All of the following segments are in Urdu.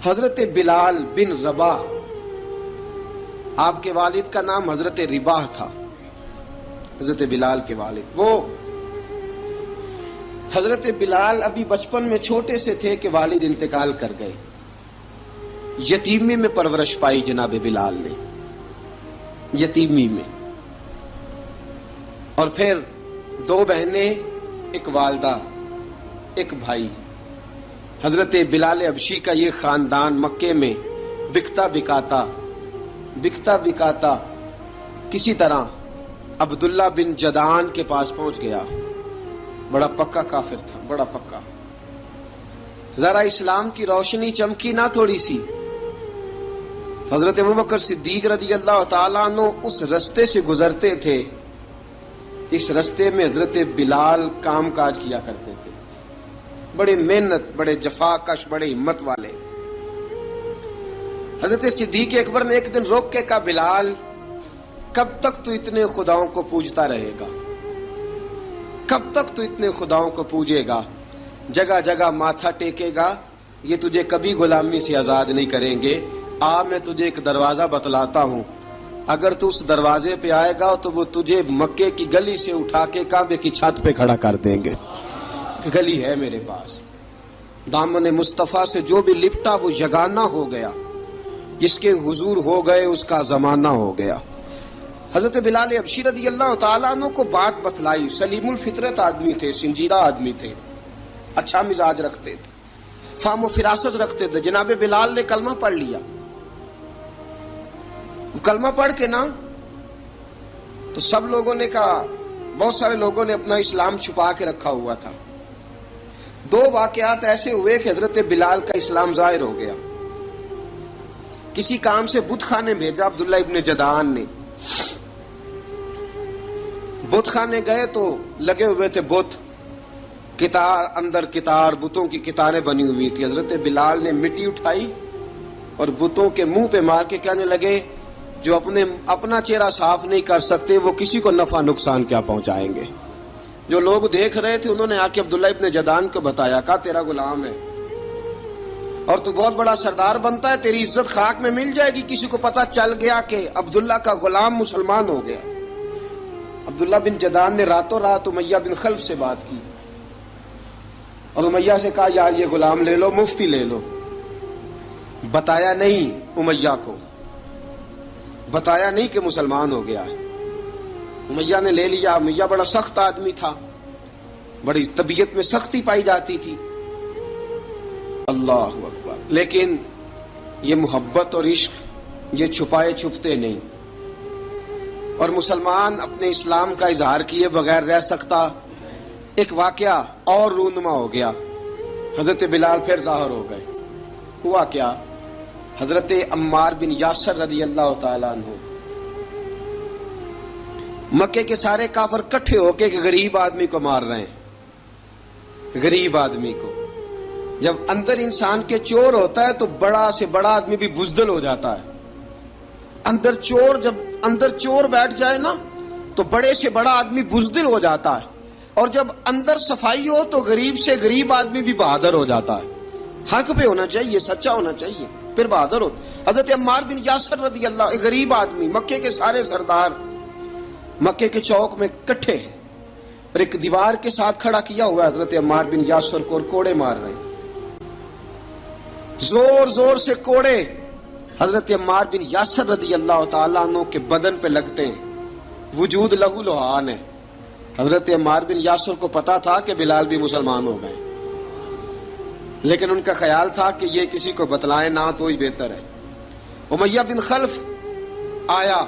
حضرت بلال بن رباح، آپ کے والد کا نام حضرت رباح تھا، حضرت بلال کے والد۔ وہ حضرت بلال ابھی بچپن میں چھوٹے سے تھے کہ والد انتقال کر گئے، یتیمی میں پرورش پائی جناب بلال نے، یتیمی میں، اور پھر دو بہنیں، ایک والدہ، ایک بھائی۔ حضرت بلال حبشی کا یہ خاندان مکے میں بکتا بکاتا کسی طرح عبداللہ بن جدعان کے پاس پہنچ گیا۔ بڑا پکا کافر تھا، بڑا پکا۔ ذرا اسلام کی روشنی چمکی نہ تھوڑی سی، حضرت ابوبکر صدیق رضی اللہ تعالیٰ عنہ اس رستے سے گزرتے تھے، اس رستے میں حضرت بلال کام کاج کیا کرتے تھے، بڑے محنت، بڑے جفاکش، بڑے ہمت والے۔ حضرت صدیق اکبر نے ایک دن روک کے کہا، بلال کب تک تو اتنے خداؤں کو پوجتا رہے گا؟ کب تک تو اتنے خداؤں کو پوجے گا، جگہ جگہ ماتھا ٹیکے گا؟ یہ تجھے کبھی غلامی سے آزاد نہیں کریں گے۔ میں تجھے ایک دروازہ بتلاتا ہوں، اگر تو اس دروازے پہ آئے گا تو وہ تجھے مکے کی گلی سے اٹھا کے کعبے کی چھت پہ کھڑا کر دیں گے۔ گلی ہے میرے پاس، دامن مصطفیٰ سے جو بھی لپٹا وہ یگانہ ہو گیا، جس کے حضور ہو گئے اس کا زمانہ ہو گیا۔ حضرت بلال حبشی رضی اللہ تعالیٰ عنہ کو بات بتلائی، سلیم الفطرت آدمی تھے، سنجیدہ آدمی تھے، اچھا مزاج رکھتے تھے، فہم و فراست رکھتے تھے۔ جناب بلال نے کلمہ پڑھ لیا، کلمہ پڑھ کے نا تو سب لوگوں نے کہا، بہت سارے لوگوں نے اپنا اسلام چھپا کے رکھا ہوا تھا۔ دو واقعات ایسے ہوئے کہ حضرت بلال کا اسلام ظاہر ہو گیا۔ کسی کام سے بت خانے بھیجا عبداللہ ابن جدعان نے، بت خانے گئے تو لگے ہوئے تھے بت، کتار اندر کتار، بتوں کی کتاریں بنی ہوئی تھی۔ حضرت بلال نے مٹی اٹھائی اور بتوں کے منہ پہ مار کے کہنے لگے، جو اپنا چہرہ صاف نہیں کر سکتے وہ کسی کو نفع نقصان کیا پہنچائیں گے۔ جو لوگ دیکھ رہے تھے انہوں نے آ کے عبداللہ ابن جدعان کو بتایا، کہا تیرا غلام ہے اور تو بہت بڑا سردار بنتا ہے، تیری عزت خاک میں مل جائے گی کسی کو پتہ چل گیا کہ عبداللہ کا غلام مسلمان ہو گیا۔ عبداللہ بن جدعان نے راتوں رات امیہ بن خلف سے بات کی اور امیہ سے کہا، یار یہ غلام لے لو، مفتی لے لو۔ بتایا نہیں امیہ کو، بتایا نہیں کہ مسلمان ہو گیا ہے۔ امیہ نے لے لیا۔ امیہ بڑا سخت آدمی تھا، بڑی طبیعت میں سختی پائی جاتی تھی، اللہ اکبر، لیکن یہ محبت اور عشق یہ چھپائے چھپتے نہیں، اور مسلمان اپنے اسلام کا اظہار کیے بغیر رہ سکتا۔ ایک واقعہ اور رونما ہو گیا، حضرت بلال پھر ظاہر ہو گئے۔ ہوا کیا؟ حضرت عمار بن یاسر رضی اللہ تعالیٰ عنہ، مکے کے سارے کافر کٹھے ہو کے ایک غریب آدمی کو مار رہے ہیں، غریب آدمی کو۔ جب اندر انسان کے چور ہوتا ہے تو بڑا سے بڑا آدمی بھی بزدل ہو جاتا ہے۔ جب اندر چور بیٹھ جائے نا تو بڑے سے بڑا آدمی بزدل ہو جاتا ہے، اور جب اندر صفائی ہو تو غریب سے غریب آدمی بھی بہادر ہو جاتا ہے۔ حق پہ ہونا چاہیے، سچا ہونا چاہیے، پھر بہادر ہو۔ حضرت عمار بن یاسر رضی اللہ، ایک غریب آدمی، مکے کے سارے سردار مکے کے چوک میں کٹھے ہیں اور ایک دیوار کے ساتھ کھڑا کیا ہوا ہے حضرت عمار بن یاسر کو، اور کوڑے مار رہے ہیں، زور زور سے کوڑے حضرت عمار بن یاسر رضی اللہ تعالیٰ عنہ کے بدن پہ لگتے ہیں، وجود لہو لہان ہے۔ حضرت عمار بن یاسر کو پتا تھا کہ بلال بھی مسلمان ہو گئے، لیکن ان کا خیال تھا کہ یہ کسی کو بتلائیں نہ تو ہی بہتر ہے۔ امیہ بن خلف آیا،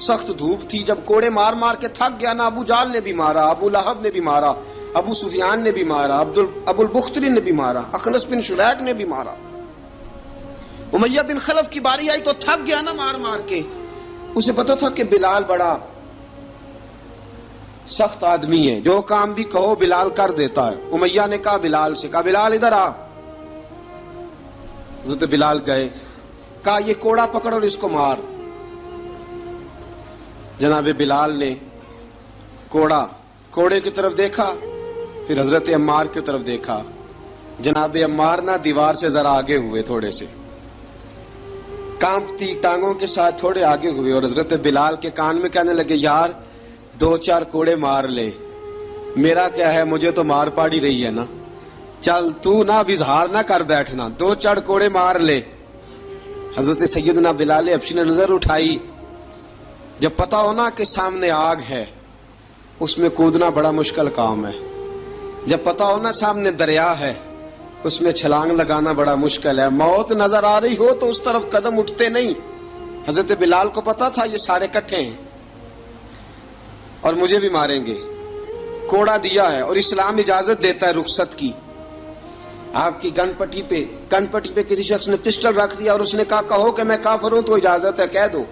سخت دھوپ تھی، جب کوڑے مار مار کے تھک گیا نا، ابو جال نے بھی مارا، ابو لہب نے بھی مارا، ابو سفیان نے بھی مارا، ابو البختری نے بھی مارا، اخنس بن شلیک نے بھی مارا۔ امیہ بن خلف کی باری آئی تو تھک گیا نا مار مار کے، اسے پتا تھا کہ بلال بڑا سخت آدمی ہے، جو کام بھی کہو بلال کر دیتا ہے۔ امیہ نے کہا بلال سے، کہا بلال ادھر آ۔ حضرت بلال گئے، کہا یہ کوڑا پکڑ اور اس کو مار۔ جناب بلال نے کوڑے کی طرف دیکھا، پھر حضرت عمار کی طرف دیکھا، جناب عمار نہ دیوار سے ذرا آگے ہوئے، تھوڑے سے کانپتی ٹانگوں کے ساتھ تھوڑے آگے ہوئے، اور حضرت بلال کے کان میں کہنے لگے یار 2-4 کوڑے مار لے، میرا کیا ہے، مجھے تو مار پاڑی رہی ہے نا، چل تو نہ اب اظہار نہ کر بیٹھنا، 2-4 کوڑے مار لے۔ حضرت سیدنا بلال حبشی نے نظر اٹھائی، جب پتا ہونا کہ سامنے آگ ہے اس میں کودنا بڑا مشکل کام ہے، جب پتا ہونا سامنے دریا ہے اس میں چھلانگ لگانا بڑا مشکل ہے، موت نظر آ رہی ہو تو اس طرف قدم اٹھتے نہیں۔ حضرت بلال کو پتا تھا یہ سارے کٹھے ہیں اور مجھے بھی ماریں گے، کوڑا دیا ہے، اور اسلام اجازت دیتا ہے رخصت کی۔ آپ کی کن پٹی پہ کسی شخص نے پسٹل رکھ دیا اور اس نے کہا کہو کہ میں کافر ہوں تو اجازت ہے، کہہ دو،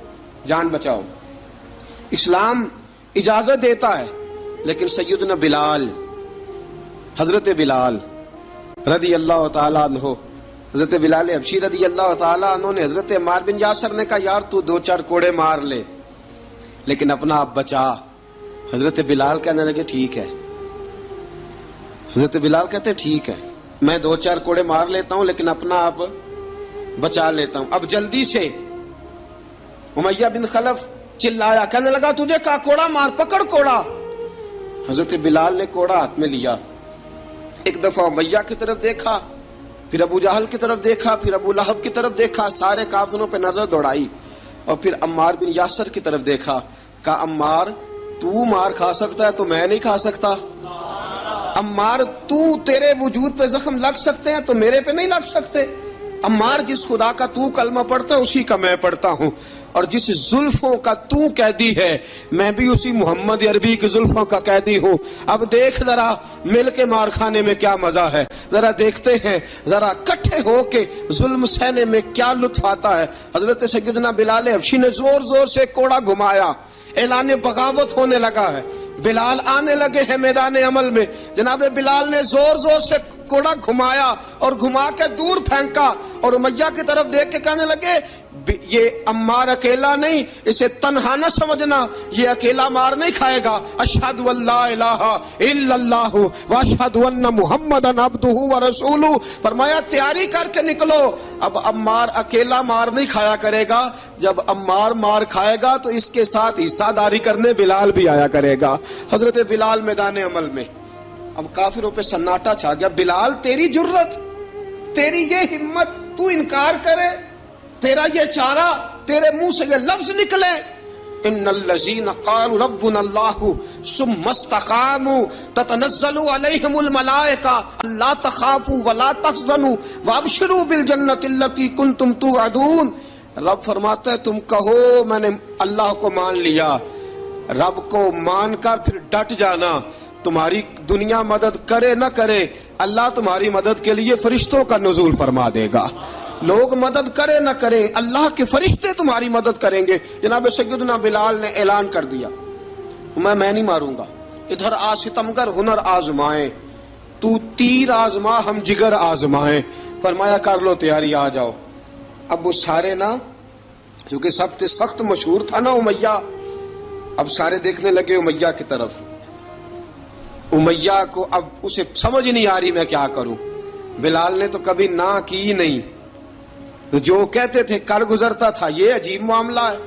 جان بچاؤ، اسلام اجازت دیتا ہے۔ لیکن سیدنا بلال، حضرت بلال رضی اللہ تعالیٰ عنہ، حضرت بلال حبشی رضی اللہ تعالیٰ عنہ نے حضرت عمار بن یاسر نے کہا یار تو 2-4 کوڑے مار لے لیکن اپنا آپ بچا۔ حضرت بلال کہنے لگے ٹھیک ہے، حضرت بلال کہتے ٹھیک ہے میں 2-4 کوڑے مار لیتا ہوں لیکن اپنا آپ بچا لیتا ہوں۔ اب جلدی سے امیہ بن خلف چلایا، کہنے لگا تجھے کہا کوڑا مار، پکڑ کوڑا۔ حضرت بلال نے کوڑا ہاتھ میں لیا، ایک دفعہ امیہ کی طرف دیکھا، پھر ابو جہل کی طرف دیکھا، پھر ابو لہب کی طرف دیکھا، سارے کافروں پہ نظر دوڑائی، اور پھر عمار بن یاسر کی طرف دیکھا، کہا عمار تو مار کھا سکتا ہے تو میں نہیں کھا سکتا، عمار تو تیرے وجود پہ زخم لگ سکتے ہیں تو میرے پہ نہیں لگ سکتے، عمار جس خدا کا تو کلمہ پڑھتا ہے اسی کا میں پڑھتا ہوں، اور جس زلفوں کا تو قیدی ہے میں بھی اسی محمد عربی کی زلفوں کا قیدی ہوں۔ اب دیکھ ذرا مل کے مار کھانے میں کیا مزہ ہے، ذرا دیکھتے ہیں ذرا کٹھے ہو کے ظلم سہنے میں کیا لطف آتا ہے۔ حضرت سیدنا بلال حبشی نے زور زور سے کوڑا گھمایا، اعلان بغاوت ہونے لگا ہے، بلال آنے لگے ہیں میدان عمل میں۔ جناب بلال نے زور زور سے کوڑا گھمایا اور گھما کے دور پھینکا، اور امیہ کی طرف دیکھ کے کہنے لگے یہ عمار اکیلا نہیں، اسے تنہا نہ سمجھنا، یہ اکیلا مار نہیں کھائے گا۔ اشہد ان لا الہ الا اللہ واشہد ان محمدن عبدہ ورسولہ، فرمایا تیاری کر کے نکلو، اب عمار اکیلا مار نہیں کھایا کرے گا، جب عمار مار کھائے گا تو اس کے ساتھ حصہ داری کرنے بلال بھی آیا کرے گا۔ حضرت بلال میدان عمل میں، اب کافروں پہ سناٹا چھا گیا۔ بلال تیری جرت، تیری یہ ہمت، تو انکار کرے، تیرا یہ چارہ، تیرے منہ سے یہ لفظ نکلے، ان الذین قالوا ربنا اللہ ثم استقاموا تتنزل علیہم الملائکہ الا تخافوا ولا تحزنوا وابشروا بالجنۃ التی کنتم توعدون۔ رب فرماتا ہے تم کہو میں نے اللہ کو مان لیا، رب کو مان کر پھر ڈٹ جانا، تمہاری دنیا مدد کرے نہ کرے اللہ تمہاری مدد کے لیے فرشتوں کا نزول فرما دے گا، لوگ مدد کرے نہ کرے اللہ کے فرشتے تمہاری مدد کریں گے۔ جناب سیدنا بلال نے اعلان کر دیا میں نہیں ماروں گا، ادھر آ ستمگر ہنر آزمائیں، تو تیر آزما ہم جگر آزمائیں، فرمایا کر لو تیاری آ جاؤ۔ اب وہ سارے نا، کیونکہ سب سے سخت مشہور تھا نا امیہ، اب سارے دیکھنے لگے امیہ کی طرف۔ امیہ کو اب اسے سمجھ نہیں آ رہی میں کیا کروں، بلال نے تو کبھی نہ کی نہیں، تو جو کہتے تھے کر گزرتا تھا، یہ عجیب معاملہ ہے۔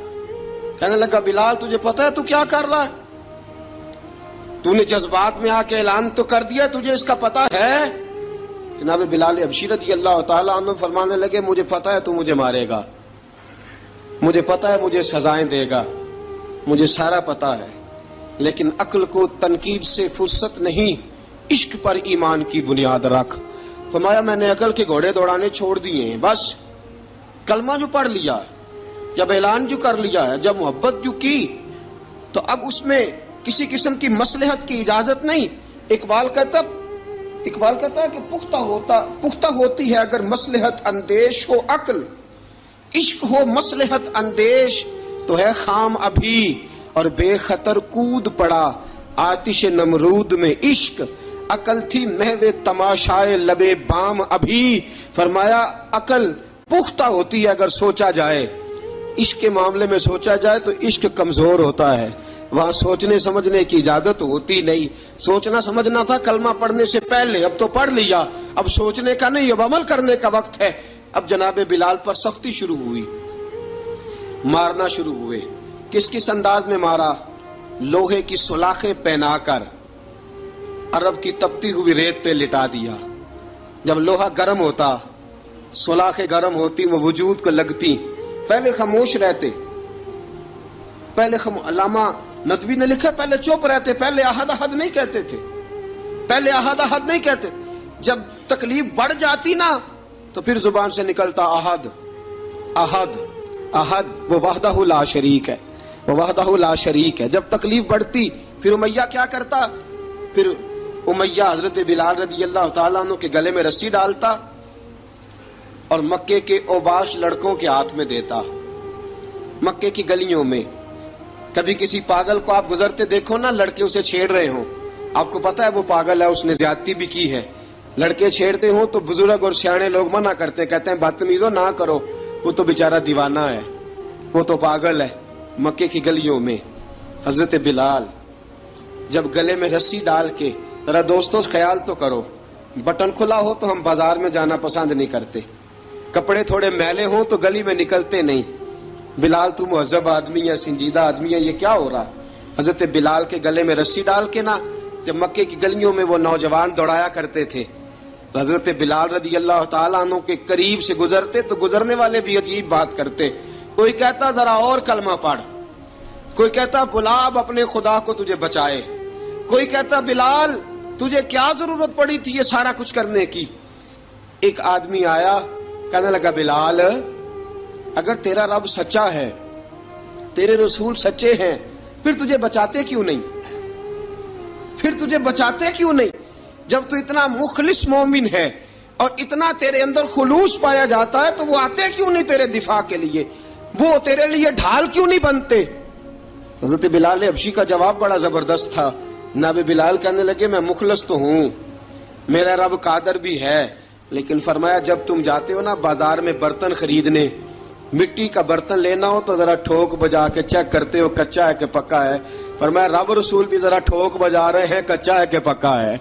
کہنے لگا بلال تجھے پتا ہے تو کیا کر رہا ہے، تو نے جذبات میں آ کے اعلان تو کر دیا، تجھے اس کا پتا ہے؟ جناب بلال حبشی رضی اللہ تعالیٰ عنہ فرمانے لگے مجھے پتا ہے تو مجھے مارے گا، مجھے پتا ہے مجھے سزائیں دے گا، مجھے سارا پتا ہے، لیکن عقل کو تنقید سے فرصت نہیں، عشق پر ایمان کی بنیاد رکھ۔ فرمایا میں نے عقل کے گھوڑے دوڑانے چھوڑ دیے ہیں، بس کلمہ جو پڑھ لیا، جب اعلان جو کر لیا ہے، جب محبت جو کی، تو اب اس میں کسی قسم کی مصلحت کی اجازت نہیں۔ اقبال کہتا ہے کہ پختہ ہوتی ہے اگر مصلحت اندیش ہو عقل، عشق ہو مصلحت اندیش تو ہے خام ابھی، اور بے خطر کود پڑا آتش نمرود میں عشق، عقل تھی محو تماشائے لبے بام ابھی۔ فرمایا عقل پختہ ہوتی ہے اگر سوچا جائے، عشق کے معاملے میں سوچا جائے تو عشق کمزور ہوتا ہے، وہاں سوچنے سمجھنے کی اجازت ہوتی نہیں. سوچنا سمجھنا تھا کلمہ پڑھنے سے پہلے، اب تو پڑھ لیا، اب سوچنے کا نہیں، اب عمل کرنے کا وقت ہے. اب جناب بلال پر سختی شروع ہوئی، مارنا شروع ہوئے. کس کس انداز میں مارا؟ لوہے کی سلاخیں پہنا کر عرب کی تپتی ہوئی ریت پہ لٹا دیا. جب لوہا گرم ہوتا، سلاخیں گرم ہوتی، وہ وجود کو لگتی. پہلے خاموش رہتے، پہلے علامہ ندوی نے لکھا پہلے چپ رہتے، پہلے احد احد نہیں کہتے تھے، پہلے احد احد نہیں کہتے. جب تکلیف بڑھ جاتی نا تو پھر زبان سے نکلتا احد احد احد. وہ وحدہ لا شریک ہے، وہ وحدہ لا شریک ہے. جب تکلیف بڑھتی پھر امیہ کیا کرتا؟ پھر امیہ حضرت بلال رضی اللہ تعالیٰ عنہ کے گلے میں رسی ڈالتا اور مکے کے اوباش لڑکوں کے ہاتھ میں دیتا. مکے کی گلیوں میں کبھی کسی پاگل کو آپ گزرتے دیکھو نا، لڑکے اسے چھیڑ رہے ہوں، آپ کو پتا ہے وہ پاگل ہے، اس نے زیادتی بھی کی ہے. لڑکے چھیڑتے ہوں تو بزرگ اور سیانے لوگ منع کرتے، کہتے ہیں بدتمیزوں نہ کرو، وہ تو بیچارہ دیوانہ ہے، وہ تو پاگل ہے. مکے کی گلیوں میں حضرت بلال جب گلے میں رسی ڈال کے، ذرا دوستوں خیال تو کرو، بٹن کھلا ہو تو ہم بازار میں جانا پسند نہیں کرتے، کپڑے تھوڑے میلے ہوں تو گلی میں نکلتے نہیں. بلال تو مہذب آدمی ہے، سنجیدہ آدمی ہے، یہ کیا ہو رہا؟ حضرت بلال کے گلے میں رسی ڈال کے نا جب مکے کی گلیوں میں وہ نوجوان دوڑایا کرتے تھے، حضرت بلال رضی اللہ تعالیٰ عنہ کے قریب سے گزرتے تو گزرنے والے بھی عجیب بات کرتے. کوئی کہتا ذرا اور کلمہ پڑھ، کوئی کہتا بلا اب اپنے خدا کو تجھے بچائے، کوئی کہتا بلال تجھے کیا ضرورت پڑی تھی یہ سارا کچھ کرنے کی. ایک آدمی آیا کہنے لگا بلال اگر تیرا رب سچا ہے، تیرے رسول سچے ہیں، پھر تجھے بچاتے کیوں نہیں؟ پھر تجھے بچاتے کیوں نہیں؟ جب تو اتنا مخلص مومن ہے اور اتنا تیرے اندر خلوص پایا جاتا ہے تو وہ آتے کیوں نہیں تیرے دفاع کے لیے؟ وہ تیرے لیے ڈھال کیوں نہیں بنتے؟ حضرت بلال حبشی کا جواب بڑا زبردست تھا. جناب بلال کہنے لگے میں مخلص تو ہوں، میرا رب قادر بھی ہے، لیکن فرمایا جب تم جاتے ہو نا بازار میں برتن خریدنے، مٹی کا برتن لینا ہو تو ذرا ٹھوک بجا کے چیک کرتے ہو کچا ہے کہ پکا ہے. فرمایا رب رسول بھی ذرا ٹھوک بجا رہے ہیں کچا ہے کہ پکا ہے.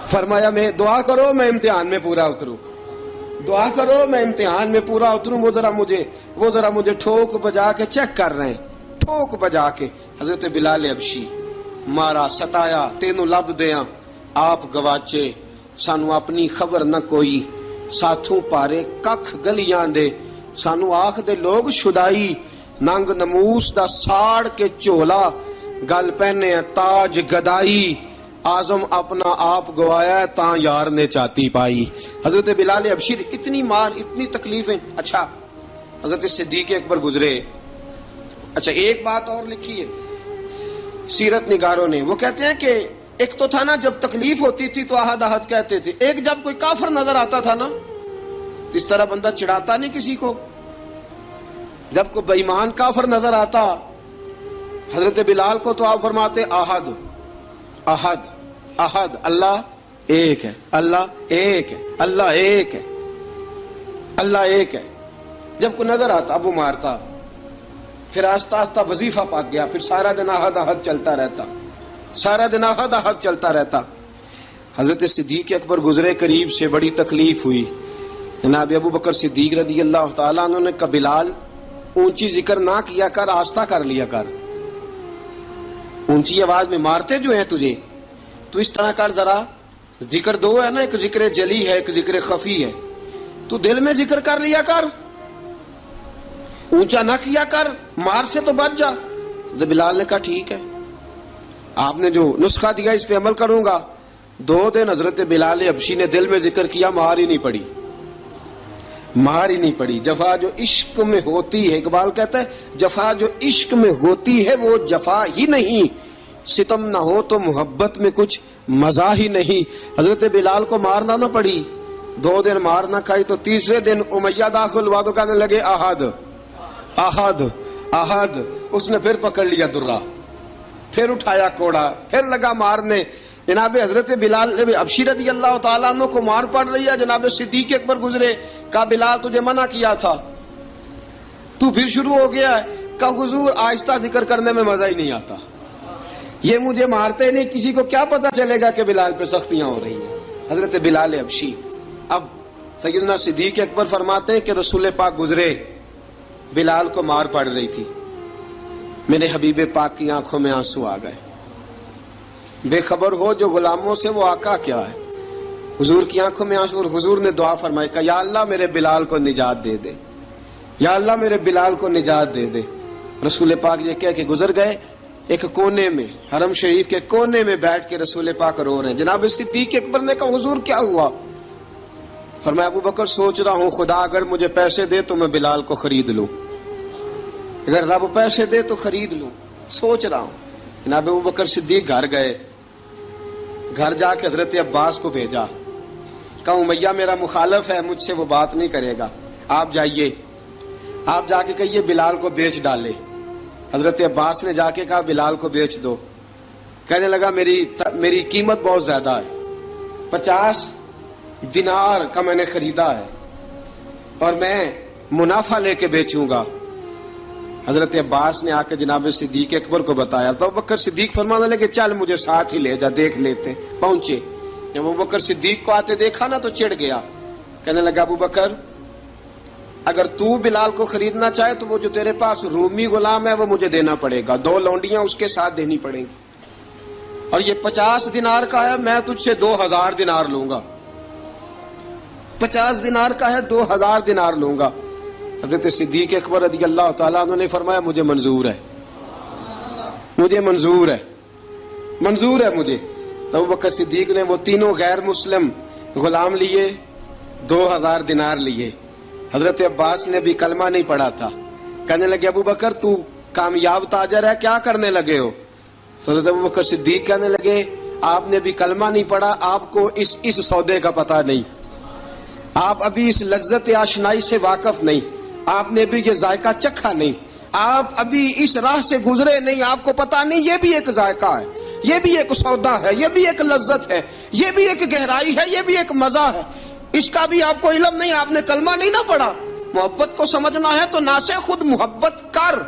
فرمایا میں دعا کرو میں امتحان میں پورا اتروں، دعا کرو میں امتحان میں پورا اتروں. وہ ذرا مجھے ٹھوک بجا کے چیک کر رہے ہیں، ٹھوک بجا کے. حضرت بلال حبشی مارا ستایا تینوں لب دیاں آپ گواچے، سانو اپنی خبر نہ کوئی، ساتھوں پارے ککھ گلیاں دے، سانو آخ دے لوگ شدائی، ننگ نموس دا ساڑ کے چولا، گل پہنے تاج گدائی، آزم اپنا آپ گوایا تاں یار نے چاتی پائی. حضرت بلال حبشی اتنی مار، اتنی تکلیفیں. اچھا حضرت صدیق اکبر گزرے. اچھا ایک بات اور لکھی ہے سیرت نگاروں نے، وہ کہتے ہیں کہ ایک تو تھا نا جب تکلیف ہوتی تھی تو احد احد کہتے تھے، ایک جب کوئی کافر نظر آتا تھا نا اس طرح بندہ چڑھاتا نہیں کسی کو، جب کوئی بے ایمان کافر نظر آتا حضرت بلال کو تو آپ فرماتے احد احد احد، اللہ ایک ہے، اللہ ایک ہے، اللہ ایک ہے، اللہ ایک ہے. جب کوئی نظر آتا اب وہ مارتا، پھر آہستہ آہستہ وظیفہ پاک گیا، پھر سارا دن احد احد چلتا رہتا، سارا دن احد احد چلتا رہتا. حضرت صدیق اکبر گزرے قریب سے، بڑی تکلیف ہوئی. جناب ابو بکر صدیق رضی اللہ تعالیٰ عنہ نے کہا بلال اونچی ذکر نہ کیا کر، آہستہ کر لیا کر، اونچی آواز میں مارتے جو ہیں تجھے تو اس طرح کر، ذرا ذکر دو ہے نا، ایک ذکر جلی ہے ایک ذکر خفی ہے، تو دل میں ذکر کر لیا کر، اونچا نہ کیا کر، مار سے تو بچ جا. بلال نے کہا ٹھیک ہے، آپ نے جو نسخہ دیا اس پہ عمل کروں گا. 2 دن حضرت بلال حبشی نے دل میں ذکر کیا، مار ہی نہیں پڑی، مار ہی نہیں پڑی. جفا جو عشق میں ہوتی ہے، اقبال کہتا ہے جفا جو عشق میں ہوتی ہے وہ جفا ہی نہیں، ستم نہ ہو تو محبت میں کچھ مزہ ہی نہیں. حضرت بلال کو مارنا نہ پڑی، 2 دن مار نہ کھائی تو تیسرے دن امیہ داخل ہوا تو کہنے لگے احد احد احد. اس نے پھر پکڑ لیا درہ، پھر اٹھایا کوڑا، پھر لگا مارنے. جناب حضرت بلال حبشی رضی اللہ تعالیٰ عنہ کو مار پڑ رہی ہے. جناب صدیق اکبر گزرے، کہا بلال تجھے منع کیا تھا، تو پھر شروع ہو گیا ہے. کہا حضور آہستہ ذکر کرنے میں مزہ ہی نہیں آتا، یہ مجھے مارتے نہیں، کسی کو کیا پتا چلے گا کہ بلال پہ سختیاں ہو رہی ہیں. حضرت بلال حبشی. اب سیدنا صدیق اکبر فرماتے ہیں کہ رسول پاک گزرے، بلال کو مار پڑ رہی تھی، میرے حبیب پاک کی آنکھوں میں آنسو آ گئے. بے خبر ہو جو غلاموں سے وہ آقا کیا ہے. حضور کی آنکھوں میں آنسو، اور حضور نے دعا فرمائی کہ یا اللہ میرے بلال کو نجات دے دے، یا اللہ میرے بلال کو نجات دے دے. رسول پاک یہ کہہ کے گزر گئے. ایک کونے میں، حرم شریف کے کونے میں بیٹھ کے رسول پاک رو رہے ہیں. جناب صدیق اکبر نے کہا حضور کیا ہوا؟ فرمایا ابو بکر سوچ رہا ہوں خدا اگر مجھے پیسے دے تو میں بلال کو خرید لوں، اگر رب پیسے دے تو خرید لوں، سوچ رہا ہوں. جناب ابو بکر صدیق گھر گئے، گھر جا کے حضرت عباس کو بھیجا، کہا امیہ میرا مخالف ہے، مجھ سے وہ بات نہیں کرے گا، آپ جائیے، آپ جا کے کہیے بلال کو بیچ ڈالے. حضرت عباس نے جا کے کہا بلال کو بیچ دو. کہنے لگا میری قیمت بہت زیادہ ہے، 50 دینار کا میں نے خریدا ہے اور میں منافع لے کے بیچوں گا. حضرت عباس نے آ کے جناب صدیق اکبر کو بتایا تو ابو بکر صدیق فرمانے لگے چل مجھے ساتھ ہی لے جا، دیکھ لیتے. پہنچے، جب ابو بکر صدیق کو آتے دیکھا نا تو چڑ گیا. کہنے لگا ابو بکر اگر تو بلال کو خریدنا چاہے تو وہ جو تیرے پاس رومی غلام ہے وہ مجھے دینا پڑے گا، 2 لونڈیاں اس کے ساتھ دینی پڑیں گی، اور یہ 50 دینار کا ہے، میں تجھ سے 2000 دینار لوں گا. 50 دینار کا ہے، 2000 دینار لوں گا. حضرت صدیق اکبر رضی اللہ تعالیٰ عنہ نے فرمایا مجھے منظور ہے، مجھے منظور ہے، منظور ہے مجھے. تو ابو بکر صدیق نے وہ تینوں غیر مسلم غلام لیے، 2000 دینار لیے. حضرت عباس نے بھی کلمہ نہیں پڑھا تھا. کہنے لگے ابو بکر تو کامیاب تاجر ہے، کیا کرنے لگے ہو؟ تو حضرت ابو بکر صدیق کہنے لگے آپ نے بھی کلمہ نہیں پڑھا، آپ کو اس سودے کا پتہ نہیں، آپ ابھی اس لذت آشنائی سے واقف نہیں، آپ نے بھی یہ ذائقہ چکھا نہیں، آپ ابھی اس راہ سے گزرے نہیں، آپ کو پتہ نہیں یہ بھی ایک ذائقہ ہے، یہ بھی ایک سودا ہے، یہ بھی ایک لذت ہے، یہ بھی ایک گہرائی ہے، یہ بھی ایک مزہ ہے، اس کا بھی آپ کو علم نہیں، آپ نے کلمہ نہیں نہ پڑھا. محبت کو سمجھنا ہے تو نہ سے خود محبت کر،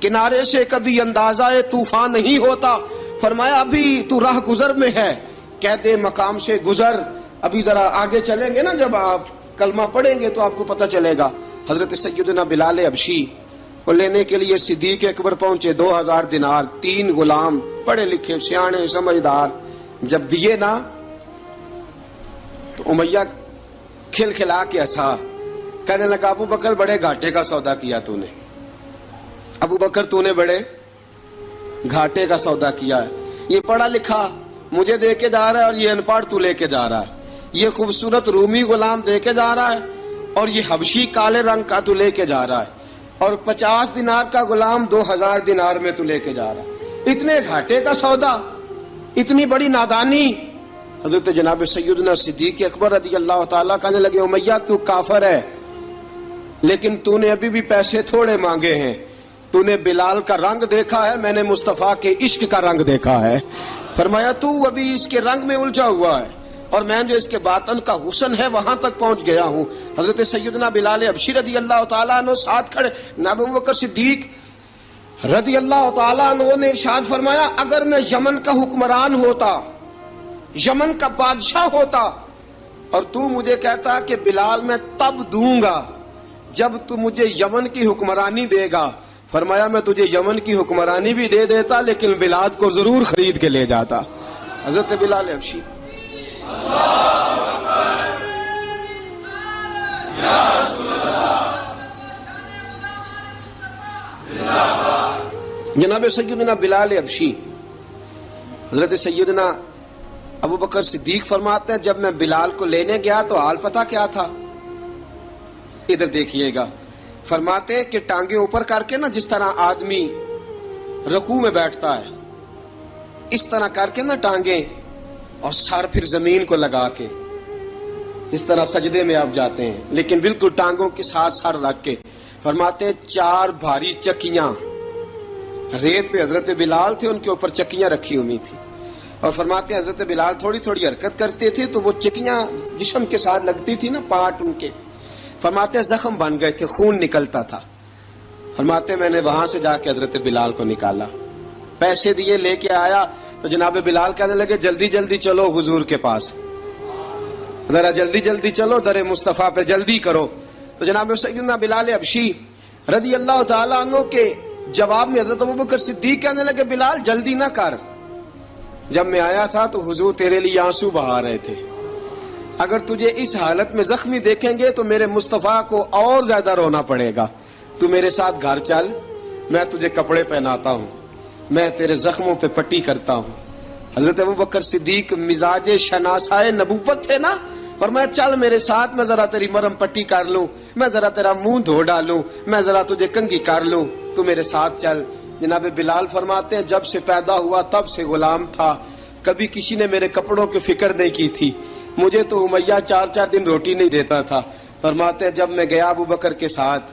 کنارے سے کبھی اندازہ طوفان نہیں ہوتا. فرمایا ابھی تو راہ گزر میں ہے، قید مقام سے گزر، ابھی ذرا آگے چلیں گے نا، جب آپ کلمہ پڑھیں گے تو آپ کو پتہ چلے گا. حضرت سیدنا بلال حبشی کو لینے کے لیے صدیق اکبر پہنچے، 2000 دینار، 3 غلام پڑھے لکھے سیانے سمجھدار. جب دیے نا تو امیہ کھل کھلا کے ہنسا. کہنے لگا ابو بکر بڑے گھاٹے کا سودا کیا تو نے، ابو بکر تو نے بڑے گھاٹے کا سودا کیا ہے. یہ پڑھا لکھا مجھے دے کے جا رہا ہے اور یہ ان پڑھ تو لے کے جا رہا ہے، یہ خوبصورت رومی غلام دے کے جا رہا ہے اور یہ حبشی کالے رنگ کا تو لے کے جا رہا ہے، اور 50 دینار کا غلام 2000 دینار میں تو لے کے جا رہا ہے. اتنے گھاٹے کا سودا، اتنی بڑی نادانی. حضرت جناب سیدنا صدیق اکبر رضی اللہ تعالیٰ کہنے لگے امیہ تو کافر ہے، لیکن تو نے ابھی بھی پیسے تھوڑے مانگے ہیں، تو نے بلال کا رنگ دیکھا ہے، میں نے مصطفیٰ کے عشق کا رنگ دیکھا ہے. فرمایا تو ابھی اس کے رنگ میں الجھا ہوا ہے اور میں جو اس کے باطن کا حسن ہے وہاں تک پہنچ گیا ہوں. حضرت سیدنا بلال حبشی رضی اللہ تعالیٰ عنہ ساتھ کھڑے. ابو بکر صدیق رضی اللہ تعالیٰ عنہ نے ارشاد فرمایا اگر میں یمن کا حکمران ہوتا، یمن کا بادشاہ ہوتا، اور تو مجھے کہتا کہ بلال میں تب دوں گا جب تو مجھے یمن کی حکمرانی دے گا. فرمایا میں تجھے یمن کی حکمرانی بھی دے دیتا لیکن بلال کو ضرور خرید کے لے جاتا. حضرت بلال حبشی. جناب سیدنا بلال حبشی، حضرت سیدنا ابو بکر صدیق فرماتے ہیں جب میں بلال کو لینے گیا تو حال پتہ کیا تھا؟ ادھر دیکھیے گا. فرماتے ہیں کہ ٹانگیں اوپر کر کے نا، جس طرح آدمی رکوع میں بیٹھتا ہے اس طرح کر کے نا ٹانگیں، اور سر پھر زمین کو لگا کے جس طرح سجدے میں آپ جاتے ہیں، لیکن بالکل ٹانگوں کے ساتھ سر رکھ کے. فرماتے ہیں 4 بھاری چکیاں ریت پہ حضرت بلال تھے، ان کے اوپر چکیاں رکھی ہوئی تھی، اور فرماتے ہیں حضرت بلال تھوڑی تھوڑی حرکت کرتے تھے تو وہ چکیاں جسم کے ساتھ لگتی تھی نا، پارٹ ان کے. فرماتے ہیں زخم بن گئے تھے، خون نکلتا تھا. فرماتے ہیں میں نے وہاں سے جا کے حضرت بلال کو نکالا. پیسے دیے لے کے آیا تو جناب بلال کہنے لگے جلدی جلدی چلو حضور کے پاس، ذرا جلدی جلدی چلو در مصطفیٰ پہ جلدی کرو. تو جناب سیدنا بلال حبشی رضی اللہ تعالیٰ عنہ کے جواب میں حضرت ابوبکر صدیق کہنے لگے بلال جلدی نہ کر، جب میں آیا تھا تو حضور تیرے لیے آنسو بہا رہے تھے، اگر تجھے اس حالت میں زخمی دیکھیں گے تو میرے مصطفیٰ کو اور زیادہ رونا پڑے گا، تو میرے ساتھ گھر چل، میں تجھے کپڑے پہناتا ہوں، میں تیرے زخموں پہ پٹی کرتا ہوں. حضرت ابوبکر صدیق مزاج شناسائے نبوت تھے نا، فرمایا چل میرے ساتھ، میں ذرا تیری مرم پٹی کر لوں، میں ذرا تیرا منہ دھو ڈالوں، میں ذرا تجھے کنگھی کر لوں، تو میرے ساتھ چل. جناب بلال فرماتے ہیں جب سے پیدا ہوا تب سے غلام تھا، کبھی کسی نے میرے کپڑوں کی فکر نہیں کی تھی، مجھے تو امیہ 4 دن روٹی نہیں دیتا تھا. فرماتے ہیں جب میں گیا ابوبکر کے ساتھ،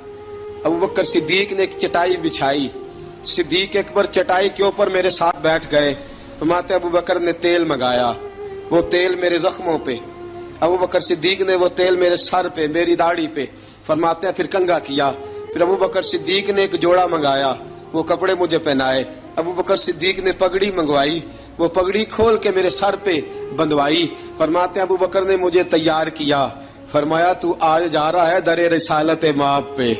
ابوبکر صدیق نے ایک چٹائی بچھائی، صدیق اکبر چٹائی کے اوپر میرے ساتھ بیٹھ گئے. فرماتے ہیں ابوبکر نے تیل منگایا، وہ تیل میرے زخموں پہ، ابوبکر صدیق نے وہ تیل میرے سر پہ، میری داڑھی پہ. فرماتے ہیں پھر کنگھا کیا، پھر ابوبکر صدیق نے ایک جوڑا منگایا، وہ کپڑے مجھے پہنائے. ابوبکر صدیق نے پگڑی منگوائی، وہ پگڑی کھول کے میرے سر پہ بندھوائی. فرماتے ہیں ابوبکر نے مجھے تیار کیا، فرمایا تو آج جا رہا ہے در رسالت مآب پہ،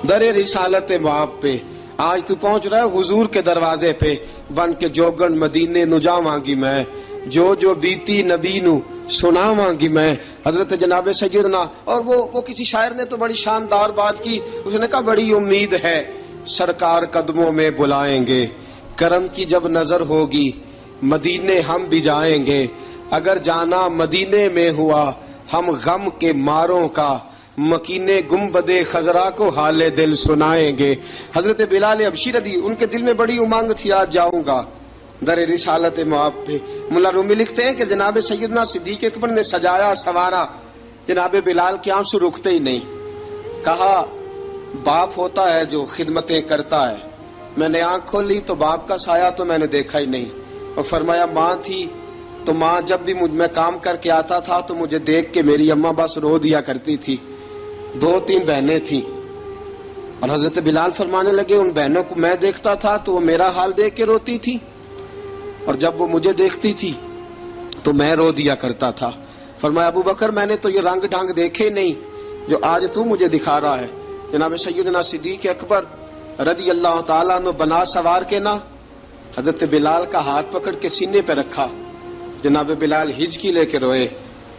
در رسالت مآب پہ، آج تو پہنچ رہا ہے حضور کے دروازے پہ، بن کے جوگن مدینے نو جاواں گی میں، جو بیتی نبی نو سناواں گی میں. حضرت جناب سیدنا، اور وہ کسی شاعر نے تو بڑی شاندار بات کی، اس نے کہا بڑی امید ہے سرکار قدموں میں بلائیں گے، کرم کی جب نظر ہوگی مدینے ہم بھی جائیں گے، اگر جانا مدینے میں ہوا ہم غم کے ماروں کا، مکینے گنبد خضرا کو حال دل سنائیں گے. حضرت بلال حبشی رضی ان کے دل میں بڑی امنگ تھی آج جاؤں گا در رسالت مآب پہ. ملا رومی لکھتے ہیں کہ جناب سیدنا صدیق اکبر نے سجایا سوارا، جناب بلال کے آنسو رکتے ہی نہیں. کہا باپ ہوتا ہے جو خدمتیں کرتا ہے، میں نے آنکھ کھولی تو باپ کا سایہ تو میں نے دیکھا ہی نہیں. اور فرمایا ماں تھی تو ماں جب بھی میں کام کر کے آتا تھا تو مجھے دیکھ کے میری اماں بس رو دیا کرتی تھی. 2-3 بہنیں تھیں، اور حضرت بلال فرمانے لگے ان بہنوں کو میں دیکھتا تھا تو وہ میرا حال دیکھ کے روتی تھی، اور جب وہ مجھے دیکھتی تھی تو میں رو دیا کرتا تھا. فرمایا ابوبکر میں نے تو یہ رنگ ڈھنگ دیکھے نہیں جو آج تو مجھے دکھا رہا ہے. جناب سیدنا صدیق اکبر رضی اللہ تعالیٰ عنہ بنا سوار کے نا حضرت بلال کا ہاتھ پکڑ کے سینے پہ رکھا، جناب بلال ہجکی لے کے روئے.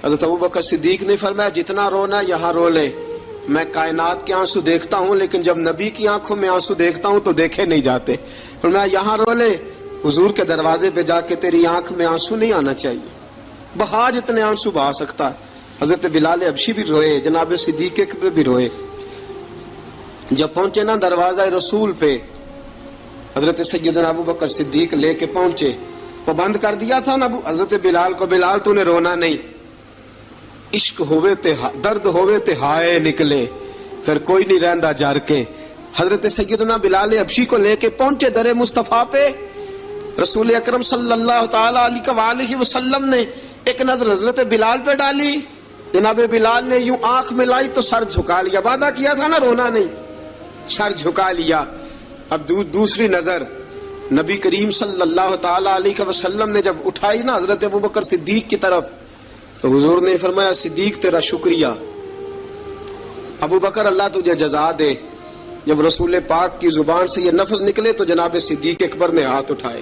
حضرت ابوبکر صدیق نے فرمایا جتنا رونا یہاں رو لے، میں کائنات کے آنسو دیکھتا ہوں لیکن جب نبی کی آنکھوں میں آنسو دیکھتا ہوں تو دیکھے نہیں جاتے. فرمایا یہاں رو لے، حضور کے دروازے پہ جا کے تیری آنکھ میں آنسو نہیں آنا چاہیے، بہا جتنے آنسو بہا سکتا ہے. حضرت بلال حبشی بھی روئے، جناب صدیق اکبر بھی روئے. جب پہنچے نا دروازہ رسول پہ، حضرت سیدنا ابوبکر صدیق لے کے پہنچے، پابند کر دیا تھا نا حضرت بلال کو، بلال تو نے رونا نہیں، عشق ہوئے تے درد ہوئے تے ہائے نکلے، پھر کوئی نہیں رہندا جار کے. حضرت سیدنا بلال حبشی کو لے کے پہنچے در مصطفیٰ پہ. رسول اکرم صلی اللہ تعالی علیہ وسلم نے ایک نظر حضرت بلال پہ ڈالی، جناب بلال نے یوں آنکھ ملائی تو سر جھکا لیا، وعدہ کیا تھا نا رونا نہیں، سر جھکا لیا. اب دوسری نظر نبی کریم صلی اللہ تعالی علیہ وسلم نے جب اٹھائی نا حضرت ابوبکر صدیق کی طرف تو حضور نے فرمایا صدیق تیرا شکریہ، ابوبکر اللہ تجھے جزا دے. جب رسول پاک کی زبان سے یہ لفظ نکلے تو جناب صدیق اکبر نے ہاتھ اٹھائے،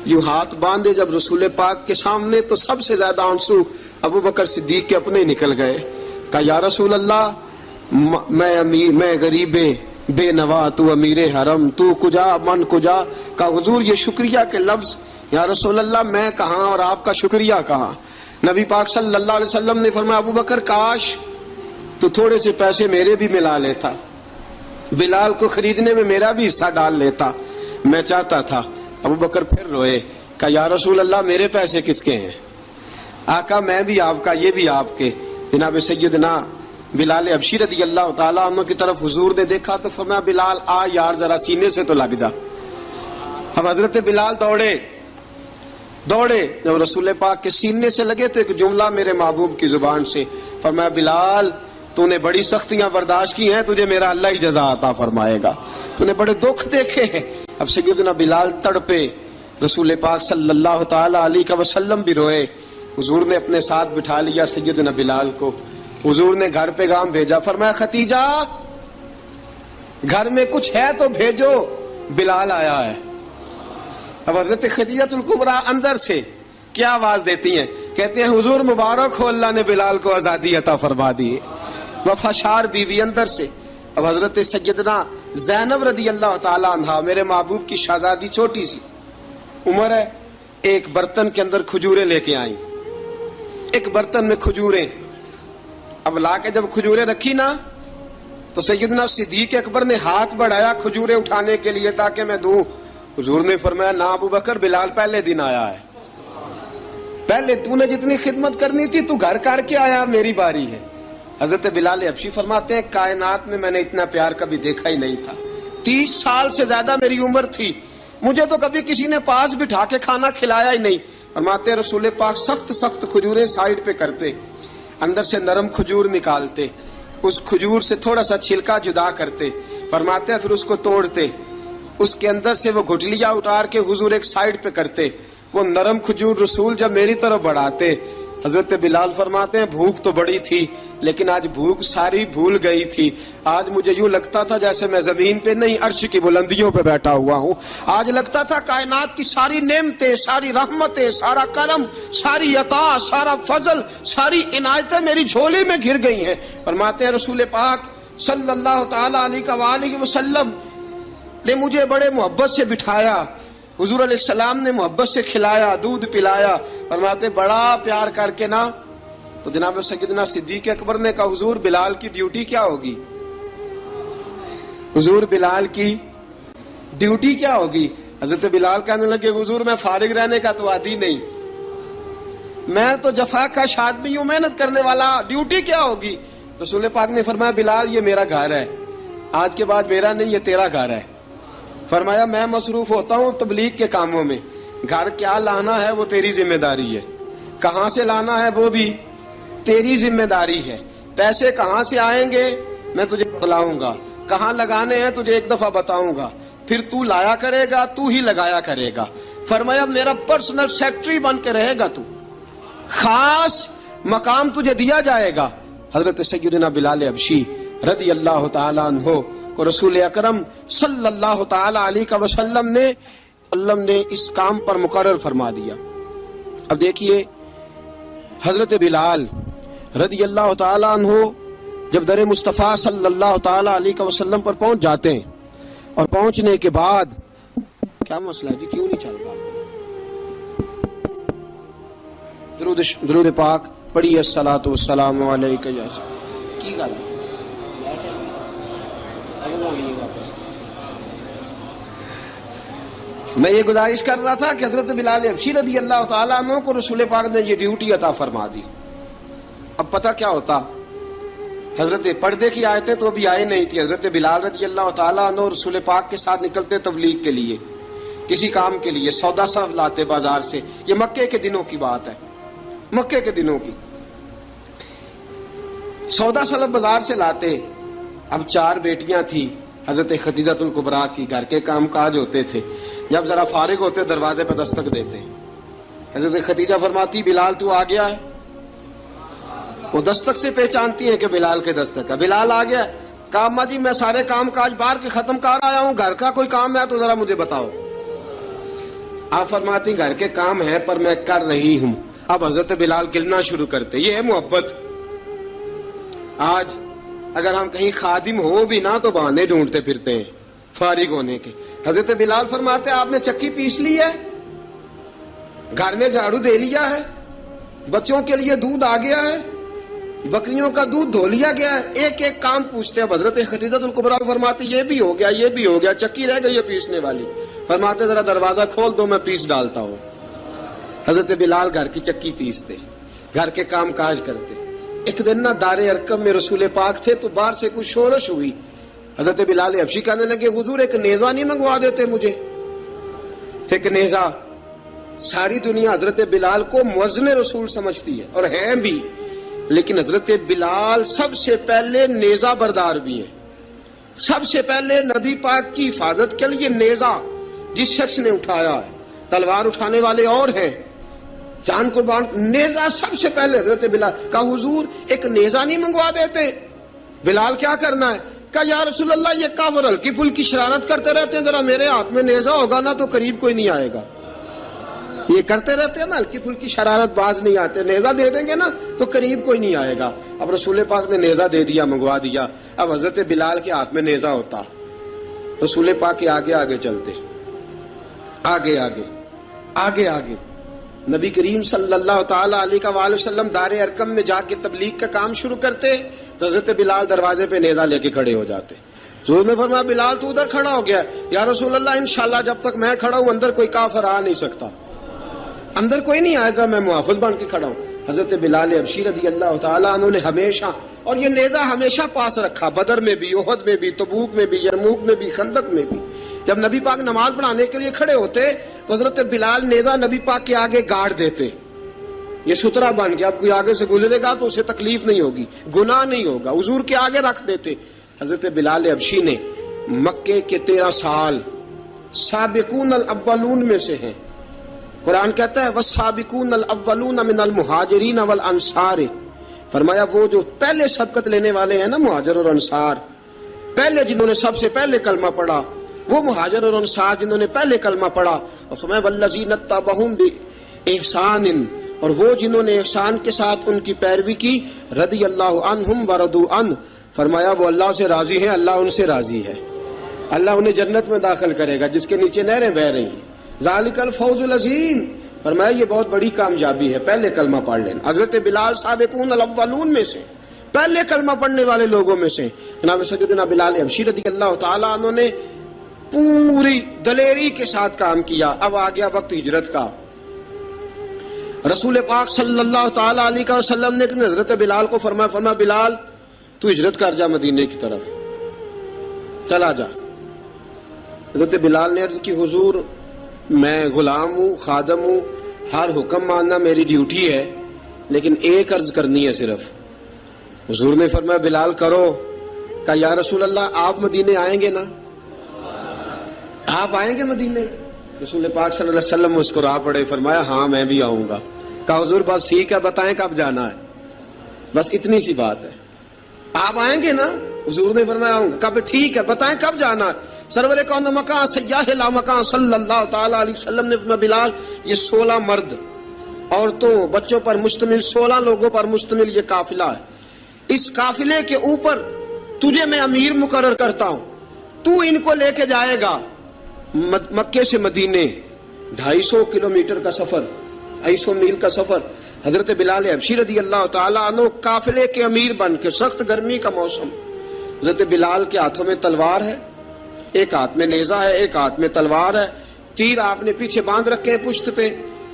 یوں ہاتھ باندھے جب رسول پاک کے سامنے تو سب سے زیادہ آنسو ابوبکر صدیق کے اپنے نکل گئے. کہا یا رسول اللہ میں غریب بے نوا، تو امیر حرم، تو کجا من کجا. کہا حضور یہ شکریہ کے لفظ، یا رسول اللہ میں کہاں اور آپ کا شکریہ کہاں. نبی پاک صلی اللہ علیہ وسلم نے فرمایا ابوبکر کاش تو تھوڑے سے پیسے میرے بھی ملا لیتا، بلال کو خریدنے میں میرا بھی حصہ ڈال لیتا، میں چاہتا تھا. ابوبکر پھر روئے. کہا یا رسول اللہ میرے پیسے کس کے ہیں؟ آقا میں بھی آپ کا، یہ بھی آپ کے. جناب سیدنا بلال حبشی رضی اللہ تعالیٰ عنہ کی طرف حضور نے دیکھا تو فرمایا بلال آ یار ذرا سینے سے تو لگ جا. اب حضرت بلال دوڑے، جب رسول پاک کے سینے سے لگے تو ایک جملہ میرے محبوب کی زبان سے، فرمایا بلال تو نے بڑی سختیاں برداشت کی ہیں، تجھے میرا اللہ ہی جزا عطا فرمائے گا. تو نے بڑے دکھ دیکھے ہیں. اب سیدنا بلال تڑپے, رسول پاک صلی اللہ تعالی علیہ وسلم بھی روئے. حضور نے اپنے ساتھ بٹھا لیا سیدنا بلال کو. حضور نے گھر پیغام بھیجا, فرمایا ختیجہ گھر میں کچھ ہے تو بھیجو, بلال آیا ہے. اب حضرت خدیجہ الکبریٰ اندر سے کیا آواز دیتی ہیں, کہتے ہیں حضور مبارک ہو, اللہ نے بلال کو آزادی عطا فرما دی. وفاشار بیوی اندر سے. اب حضرت سیدنا زینب رضی اللہ تعالی عنہا, میرے محبوب کی شہزادی, چھوٹی سی عمر ہے, ایک برتن کے اندر کھجوریں لے کے آئیں. ایک برتن میں کھجوریں, اب لا کے جب کھجوریں رکھی نا تو سیدنا صدیق اکبر نے ہاتھ بڑھایا کھجوریں اٹھانے کے لیے تاکہ میں دوں. حضور نے فرمایا نا ابو بکر, بلال پہلے دن آیا ہے, پہلے تو نے جتنی خدمت کرنی تھی تو گھر کر کے آیا, میری باری ہے. حضرت بلال حبشی فرماتے ہیں کائنات میں نے اتنا پیار کبھی دیکھا ہی نہیں تھا. 30 سال سے زیادہ میری عمر تھی, مجھے تو کبھی کسی نے پاس بٹھا کے کھانا کھلایا ہی نہیں. فرماتے رسول پاک سخت سخت کھجوریں سائیڈ پہ کرتے, اندر سے نرم کھجور نکالتے, اس کھجور سے تھوڑا سا چھلکا جدا کرتے. فرماتے ہیں پھر اس کو توڑتے, اس کے اندر سے وہ گھٹلیاں اتار کے حضور ایک سائیڈ پہ کرتے. وہ نرم کھجور رسول جب میری طرف بڑھاتے, حضرت بلال فرماتے ہیں بھوک تو بڑی تھی لیکن آج بھوک ساری بھول گئی تھی. آج مجھے یوں لگتا تھا جیسے میں زمین پہ نہیں عرش کی بلندیوں پہ بیٹھا ہوا ہوں. آج لگتا تھا کائنات کی ساری نعمتیں, ساری رحمتیں, سارا کرم, ساری عطا, سارا فضل, ساری عنایتیں میری جھولی میں گر گئی ہیں. فرماتے ہیں رسول پاک صلی اللہ تعالی علیہ وسلم نے مجھے بڑے محبت سے بٹھایا, حضور علیہ السلام نے محبت سے کھلایا, دودھ پلایا. فرماتے بڑا پیار کر کے نا تو جناب سیدنا صدیق اکبر نے کہا حضور بلال کی ڈیوٹی کیا ہوگی, حضور بلال کی ڈیوٹی کیا ہوگی. حضرت بلال کہنے لگے حضور میں فارغ رہنے کا تو عادی نہیں, میں تو جفا کش آدمی ہوں, محنت کرنے والا, ڈیوٹی کیا ہوگی. رسول پاک نے فرمایا بلال یہ میرا گھر ہے, آج کے بعد میرا نہیں یہ تیرا گھر ہے. فرمایا میں مصروف ہوتا ہوں تبلیغ کے کاموں میں, گھر کیا لانا ہے وہ تیری ذمہ داری ہے, کہاں سے لانا ہے وہ بھی تیری ذمہ داری ہے, پیسے کہاں سے آئیں گے میں تجھے بتلاؤں گا, کہاں لگانے ہیں تجھے ایک دفعہ بتاؤں گا, پھر تو لایا کرے گا, تو ہی لگایا کرے گا. فرمایا میرا پرسنل سیکٹری بن کے رہے گا, تو خاص مقام تجھے دیا جائے گا. حضرت سیدنا بلال حبشی رضی اللہ تعالیٰ عنہ کو رسول اکرم صلی اللہ تعالی علیہ وسلم نے اس کام پر مقرر فرما دیا. اب دیکھیے حضرت بلال رضی اللہ تعالیٰ عنہ جب در مصطفیٰ صلی اللہ تعالی علیہ وسلم پر پہنچ جاتے ہیں, اور پہنچنے کے بعد کیا مسئلہ ہے جی, کیوں نہیں چل رہا؟ درود پاک پڑھیے, الصلاۃ والسلام علیکہ. کی گل میں یہ گزارش کر رہا تھا کہ حضرت بلال حبشی رضی اللہ تعالیٰ عنہ کو رسول پاک نے یہ ڈیوٹی عطا فرما دی. اب پتہ کیا ہوتا, حضرت پردے کی آیتیں تو ابھی آئے نہیں تھی. حضرت بلال رضی اللہ تعالیٰ عنہ رسول پاک کے ساتھ نکلتے تبلیغ کے لیے, کسی کام کے لیے, سودا صرف لاتے بازار سے. یہ مکے کے دنوں کی بات ہے, مکے کے دنوں کی. سودا صرف بازار سے لاتے. اب 4 بیٹیاں تھی حضرت خدیجہ الکبریٰ کی, گھر کے کام کاج ہوتے تھے. جب ذرا فارغ ہوتے دروازے پہ دستک دیتے. حضرت خدیجہ فرماتی بلال تو آ گیا ہے. وہ دستک سے پہچانتی ہے کہ بلال کے دستک ہے. بلال آ گیا. کہا اماں جی میں سارے کام کاج باہر کے ختم کر آیا ہوں, گھر کا کوئی کام ہے تو ذرا مجھے بتاؤ. آپ فرماتی گھر کے کام ہے پر میں کر رہی ہوں. اب حضرت بلال گلنا شروع کرتے. یہ ہے محبت. آج اگر ہم کہیں خادم ہو بھی نہ تو بہانے ڈھونڈتے پھرتے ہیں فارغ ہونے کے. حضرت بلال فرماتے آپ نے چکی پیس لی ہے, گھر میں جھاڑو دے لیا ہے, بچوں کے لیے دودھ آ گیا ہے, بکریوں کا دودھ دھو لیا گیا ہے, ایک ایک کام پوچھتے. اب حضرت خدیجہ الکبریٰ فرماتی یہ بھی ہو گیا, یہ بھی ہو گیا, چکی رہ گئی ہے پیسنے والی. فرماتے ذرا دروازہ کھول دو میں پیس ڈالتا ہوں. حضرت بلال گھر کی چکی پیستے, گھر کے کام کاج کرتے. ایک دن نہ دار ارقم میں رسول پاک تھے تو باہر سے کچھ شورش ہوئی. حضرت بلال حبشی کہنے لگے حضور ایک نیزہ نہیں منگوا دیتے مجھے. ایک نیزہ. ساری دنیا حضرت بلال کو مؤذن رسول سمجھتی ہے اور ہیں بھی, لیکن حضرت بلال سب سے پہلے نیزہ بردار بھی ہیں, سب سے پہلے نبی پاک کی حفاظت کے لیے نیزہ جس شخص نے اٹھایا ہے، تلوار اٹھانے والے اور ہیں، جان قربان، نیزہ سب سے پہلے حضرت بلال کا حضور ایک نیزہ نہیں منگوا دیتے؟ بلال کیا کرنا ہے؟ کہا یا رسول اللہ یہ کافر ہلکی پھلکی شرارت کرتے رہتے ہیں، ذرا میرے ہاتھ میں نیزہ ہوگا نا تو قریب کوئی نہیں آئے گا۔ یہ کرتے رہتے ہیں نا ہلکی پھلکی شرارت، باز نہیں آتے، نیزہ دے دیں گے نا تو قریب کوئی نہیں آئے گا۔ اب رسول پاک نے نیزہ دے دیا، منگوا دیا۔ اب حضرت بلال کے ہاتھ میں نیزہ ہوتا، رسول پاک کے آگے آگے چلتے، آگے آگے آگے آگے نبی کریم صلی اللہ تعالی علیہ وآلہ وسلم دار ارقم میں جا کے تبلیغ کا کام شروع کرتے تو حضرت بلال دروازے پہ نیزہ لے کے کھڑے ہو جاتے۔ حضور نے فرمایا بلال تو ادھر کھڑا ہو گیا، یا رسول اللہ انشاءاللہ جب تک میں کھڑا ہوں اندر کوئی کافر آ نہیں سکتا، اندر کوئی نہیں آئے گا، میں محافظ بن کے کھڑا ہوں۔ حضرت بلال حبشی رضی اللہ تعالیٰ عنہ نے ہمیشہ، اور یہ نیزہ ہمیشہ پاس رکھا، بدر میں بھی، احد میں بھی، تبوک میں بھی، یرموک میں بھی، خندق میں بھی۔ جب نبی پاک نماز پڑھانے کے لیے کھڑے ہوتے تو حضرت بلال نیزہ نبی پاک کے آگے گاڑ دیتے، یہ سترا بن گیا، اب کوئی آگے سے گزرے گا تو اسے تکلیف نہیں ہوگی، گناہ نہیں ہوگا، حضور کے آگے رکھ دیتے۔ حضرت بلال حبشی نے مکے کے 13 سال سابقون الاولون میں سے ہیں۔ قرآن کہتا ہے والسابقون الاولون من المہاجرین والانصار، فرمایا وہ جو پہلے سبقت لینے والے ہیں نا مہاجر اور انصار، پہلے جنہوں نے سب سے پہلے کلمہ پڑھا، وہ مہاجر اور انصار جنہوں نے پہلے کلمہ پڑھا، اور فرمایا والذین اتبعوہم بإحسان، اور وہ جنہوں نے احسان کے ساتھ ان کی پیروی کی، رضی اللہ عنہم ورضوا عنہ، فرمایا وہ اللہ سے راضی ہیں، اللہ ان سے راضی ہے، اللہ انہیں جنت میں داخل کرے گا جس کے نیچے نہریں بہ رہی ہیں۔ ذالک الفوز العظیم، فرمایا یہ بہت بڑی کامیابی ہے، پہلے کلمہ پڑھ لینا۔ حضرت بلال سابقون الاولون میں سے، پہلے کلمہ پڑھنے والے لوگوں میں سے۔ جناب سیدنا بلال حبشی رضی اللہ تعالیٰ عنہ نے پوری دلیری کے ساتھ کام کیا۔ اب آ گیا وقت ہجرت کا۔ رسول پاک صلی اللہ تعالیٰ علیہ وسلم نے حضرت بلال کو فرمایا بلال تو ہجرت کر جا مدینے کی طرف، چلا جا۔ حضرت بلال نے عرض کی حضور میں غلام ہوں، خادم ہوں، ہر حکم ماننا میری ڈیوٹی ہے، لیکن ایک عرض کرنی ہے صرف۔ حضور نے فرمایا بلال کرو۔ کہا یا رسول اللہ آپ مدینے آئیں گے نا؟ آپ آئیں گے مدینے؟ رسول پاک صلی اللہ علیہ وسلم مسکرا پڑے، فرمایا ہاں میں بھی آؤں گا۔ کہا حضور بس ٹھیک ہے، بتائیں کب جانا ہے، بس اتنی سی بات ہے، آپ آئیں گے نا؟ حضور نے فرمایا آؤں گا۔ کہا ٹھیک ہے، بتائیں کب جانا ہے۔ سرور کون مکان سیاح لا مکان صلی اللہ تعالیٰ علیہ وسلم نے فرمایا بلال یہ 16 مرد عورتوں بچوں پر مشتمل، 16 لوگوں پر مشتمل یہ قافلہ ہے، اس قافلے کے اوپر تجھے میں امیر مقرر کرتا ہوں، تو ان کو لے کے جائے گا مکے سے مدینے، 250 کلومیٹر کا سفر، 250 میل کا سفر۔ حضرت بلال حبشی رضی اللہ تعالیٰ عنہ قافلے کے امیر بن کے، سخت گرمی کا موسم، حضرت بلال کے ہاتھوں میں تلوار ہے، ایک ہاتھ میں نیزہ ہے، ایک ہاتھ میں تلوار ہے، تیر آپ نے پیچھے باندھ رکھے ہیں پشت پہ،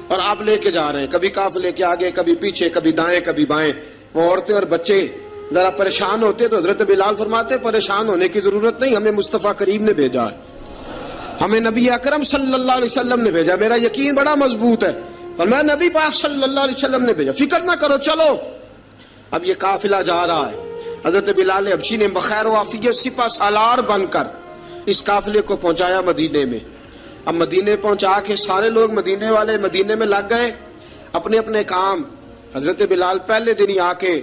اور آپ لے کے جا رہے ہیں، کبھی قافلے کے آگے، کبھی پیچھے، کبھی دائیں کبھی بائیں۔ وہ عورتیں اور بچے ذرا پریشان ہوتے تو حضرت بلال فرماتے پریشان ہونے کی ضرورت نہیں، ہمیں مصطفیٰ کریم نے بھیجا ہے، ہمیں نبی اکرم صلی اللہ علیہ وسلم نے بھیجا، میرا یقین بڑا مضبوط ہے، اور میں نبی پاک صلی اللہ علیہ وسلم نے بھیجا، فکر نہ کرو چلو۔ اب یہ قافلہ جا رہا ہے، حضرت بلال حبشی نے بخیر و عافیت سپہ سالار بن کر اس قافلے کو پہنچایا مدینے میں۔ اب مدینے پہنچا کے سارے لوگ مدینے والے مدینے میں لگ گئے اپنے اپنے کام۔ حضرت بلال پہلے دن ہی آ کے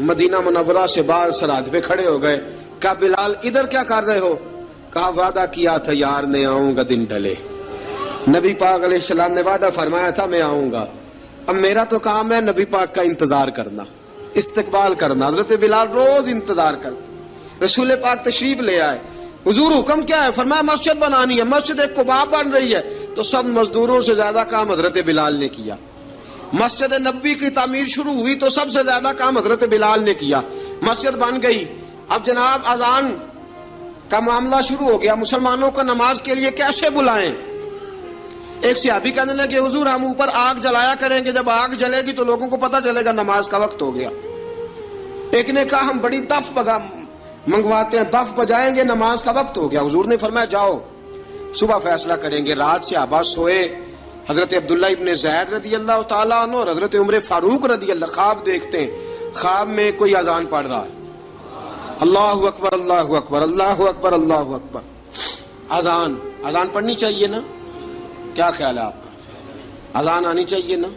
مدینہ منورہ سے باہر سرحد پہ کھڑے ہو گئے۔ کہا بلال ادھر کیا کر رہے ہو؟ کہا وعدہ کیا تھا یار نے آؤں گا دن ڈھلے، نبی پاک علیہ السلام نے وعدہ فرمایا تھا میں آؤں گا، اب میرا تو کام ہے نبی پاک کا انتظار کرنا، استقبال کرنا۔ حضرت بلال روز انتظار کرتے، رسول پاک تشریف لے آئے، حضور حکم کیا ہے؟ فرمایا مسجد بنانی ہے، مسجد ایک قباء بن رہی ہے، تو سب مزدوروں سے زیادہ کام حضرت بلال نے کیا۔ مسجد نبوی کی تعمیر شروع ہوئی تو سب سے زیادہ کام حضرت بلال نے کیا، مسجد بن گئی۔ اب جناب اذان کا معاملہ شروع ہو گیا، مسلمانوں کو نماز کے لیے کیسے بلائیں؟ ایک صحابی کہنے لگے حضور ہم اوپر آگ جلایا کریں گے، جب آگ جلے گی تو لوگوں کو پتہ چلے گا نماز کا وقت ہو گیا۔ ایک نے کہا ہم بڑی دف منگواتے ہیں، دف بجائیں گے، نماز کا وقت ہو گیا۔ حضور نے فرمایا جاؤ صبح فیصلہ کریں گے۔ رات سے صحابہ سوئے، حضرت عبداللہ ابن زید رضی اللہ تعالیٰ عنہ اور حضرت عمر فاروق رضی اللہ خواب دیکھتے ہیں، خواب میں کوئی اذان پڑھ رہا ہے، اللہ اکبر اللہ اکبر اللہ اکبر اللہ اکبر. اذان پڑھنی چاہیے نا؟ کیا خیال ہے آپ کا؟ اذان آنی چاہیے نا؟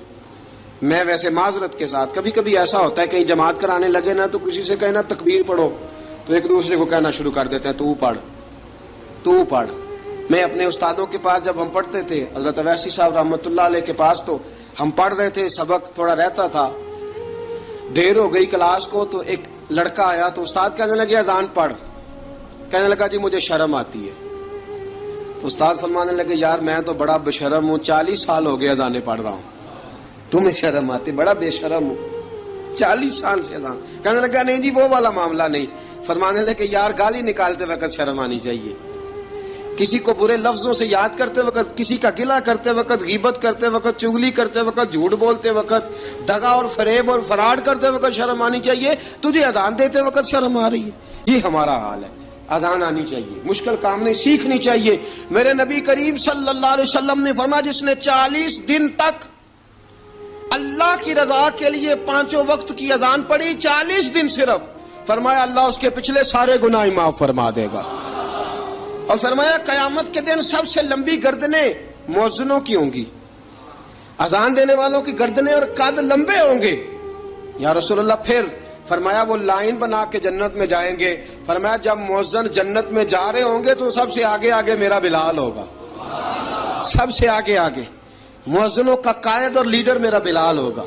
میں ویسے معذرت کے ساتھ کبھی کبھی ایسا ہوتا ہے کہیں جماعت کرانے لگے نا تو کسی سے کہنا تکبیر پڑھو تو ایک دوسرے کو کہنا شروع کر دیتے ہیں تو پڑھ. میں اپنے استادوں کے پاس جب ہم پڑھتے تھے حضرت اویسی صاحب رحمۃ اللہ علیہ کے پاس تو ہم پڑھ رہے تھے, سبق تھوڑا رہتا تھا, دیر ہو گئی کلاس کو تو ایک لڑکا آیا تو استاد کہنے لگے اذان پڑھ. کہنے لگا جی مجھے شرم آتی ہے. تو استاد فرمانے لگے یار میں تو بڑا بے شرم ہوں, 40 سال ہو گئے اذانیں پڑھ رہا ہوں, تمہیں شرم آتی؟ بڑا بے شرم ہوں, 40 سال سے اذان. کہنے لگا نہیں جی وہ والا معاملہ نہیں. فرمانے لگے یار گالی نکالتے وقت شرم آنی چاہیے, کسی کو برے لفظوں سے یاد کرتے وقت, کسی کا گلہ کرتے وقت, غیبت کرتے وقت, چغلی کرتے وقت, جھوٹ بولتے وقت, دغا اور فریب اور فراڈ کرتے وقت شرم آنی چاہیے. تجھے اذان دیتے وقت شرم آ رہی ہے. یہ ہمارا حال ہے. اذان آنی چاہیے, مشکل کام نہیں, سیکھنی چاہیے. میرے نبی کریم صلی اللہ علیہ وسلم نے فرمایا جس نے 40 دن تک اللہ کی رضا کے لیے 5 وقت کی اذان پڑھی, 40 دن صرف, فرمایا اللہ اس کے پچھلے سارے گناہ معاف فرما دے گا. اور فرمایا قیامت کے دن سب سے لمبی گردنیں مؤذنوں کی ہوں گی, اذان دینے والوں کی گردنیں اور قد لمبے ہوں گے. یا رسول اللہ پھر؟ فرمایا وہ لائن بنا کے جنت میں جائیں گے. فرمایا جب مؤذن جنت میں جا رہے ہوں گے تو سب سے آگے آگے میرا بلال ہوگا, سب سے آگے آگے مؤذنوں کا قائد اور لیڈر میرا بلال ہوگا,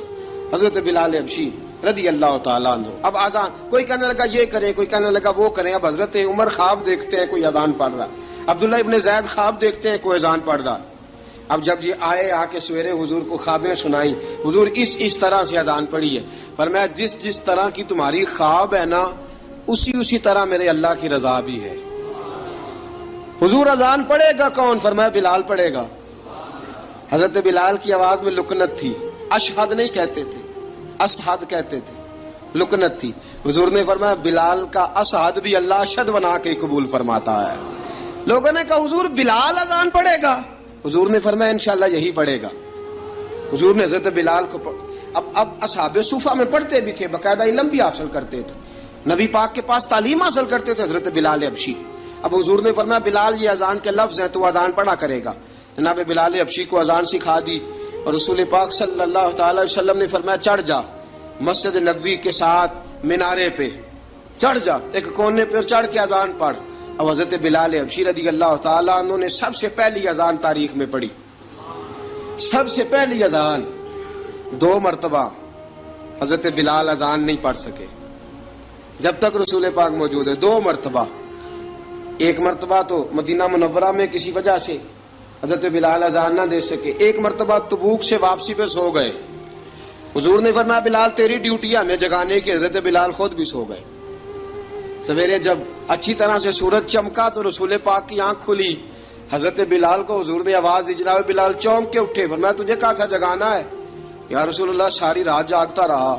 حضرت بلال حبشی رضی اللہ تعالیٰ عنہ. اب اذان کوئی کہنے لگا یہ کریں, کوئی کہنے لگا وہ کریں. اب حضرت عمر خواب دیکھتے ہیں کوئی اذان پڑھ رہا, عبداللہ ابن زید خواب دیکھتے ہیں کوئی اذان پڑھ رہا. اب جب یہ آئے آ کے سویرے حضور کو خوابیں سنائی, حضور اس طرح سے اذان پڑھی ہے. فرمایا جس طرح کی تمہاری خواب ہے نا اسی طرح میرے اللہ کی رضا بھی ہے. حضور اذان پڑھے گا کون؟ فرمایا بلال پڑھے گا. حضرت بلال کی آواز میں لکنت تھی, اشہد نہیں کہتے تھے, اسحد کہتے تھے, لکنت تھی. حضور نے فرمایا بلال کا اسحد بھی اللہ اشہد بنا کے قبول فرماتا ہے. لوگوں نے کہا حضور بلال اذان پڑھے گا؟ حضور نے فرمایا انشاءاللہ یہی پڑھے گا. حضور نے حضرت بلال کو اب اصحاب صوفہ میں پڑھتے بھی تھے, باقاعدہ علم بھی حاصل کرتے تھے, نبی پاک کے پاس تعلیم حاصل کرتے تھے, حضرت بلال حبشی. اب حضور نے فرمایا بلال یہ اذان کے لفظ ہیں تو اذان پڑھا کرے گا. جناب بلال حبشی کو اذان سکھا دی اور رسول پاک صلی اللہ تعالی علیہ وسلم نے فرمایا چڑھ جا مسجد نبوی کے ساتھ مینارے پہ, چڑھ جا ایک کونے پہ اور چڑھ کے اذان پڑھ. اب حضرت بلال حبشی رضی اللہ تعالیٰ عنہ نے سب سے پہلی اذان تاریخ میں پڑھی, سب سے پہلی اذان. 2 مرتبہ حضرت بلال اذان نہیں پڑھ سکے جب تک رسول پاک موجود ہے. 2 مرتبہ, ایک مرتبہ تو مدینہ منورہ میں کسی وجہ سے حضرت بلال اذان نہ دے سکے, ایک مرتبہ تبوک سے واپسی پہ سو گئے. حضور نے فرمایا بلال تیری ڈیوٹی ہے ہمیں جگانے کی. حضرت بلال خود بھی سو گئے. سویرے جب اچھی طرح سے سورج چمکا تو رسول پاک کی آنکھ کھلی, حضرت بلال کو حضور نے آواز دی, جناب بلال چونک کے اٹھے. فرمایا تجھے کہا تھا جگانا ہے. یا رسول اللہ ساری رات جاگتا رہا,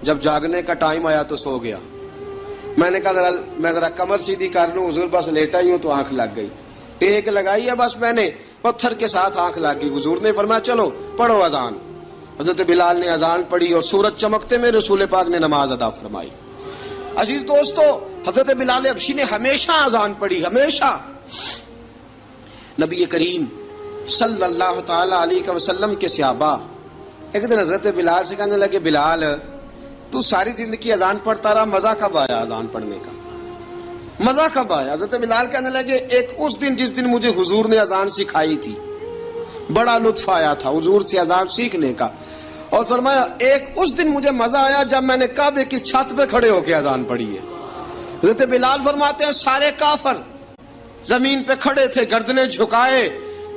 جب جاگنے کا ٹائم آیا تو سو گیا. میں نے کہا میں ذرا کمر سیدھی کر لوں. حضور بس لیٹا ہی ہوں تو آنکھ لگ گئی, ٹیک لگائی ہے بس میں نے, پتھر کے ساتھ آنکھ لگ گئی. حضور نے فرمایا چلو پڑھو اذان. حضرت بلال نے اذان پڑھی اور سورج چمکتے میں رسول پاک نے نماز ادا فرمائی. عزیز دوستو حضرت بلال حبشی نے ہمیشہ اذان پڑھی, ہمیشہ. نبی کریم صلی اللہ تعالی علیہ وسلم کے صحابہ ایک دن حضرت بلال سے کہنے لگے بلال تو ساری زندگی اذان پڑھتا رہا, مزہ کب آیا اذان پڑھنے کا, مزہ کب آیا؟ حضرت بلال کہنے لگے ایک اس دن جس دن مجھے حضور نے اذان سکھائی تھی بڑا لطف آیا تھا حضور سے اذان سیکھنے کا. اور فرمایا ایک اس دن مجھے مزہ آیا جب میں نے کعبے کی چھت پہ کھڑے ہو کے اذان پڑھی ہے. حضرت بلال فرماتے ہیں سارے کافر زمین پہ کھڑے تھے گردنیں جھکائے,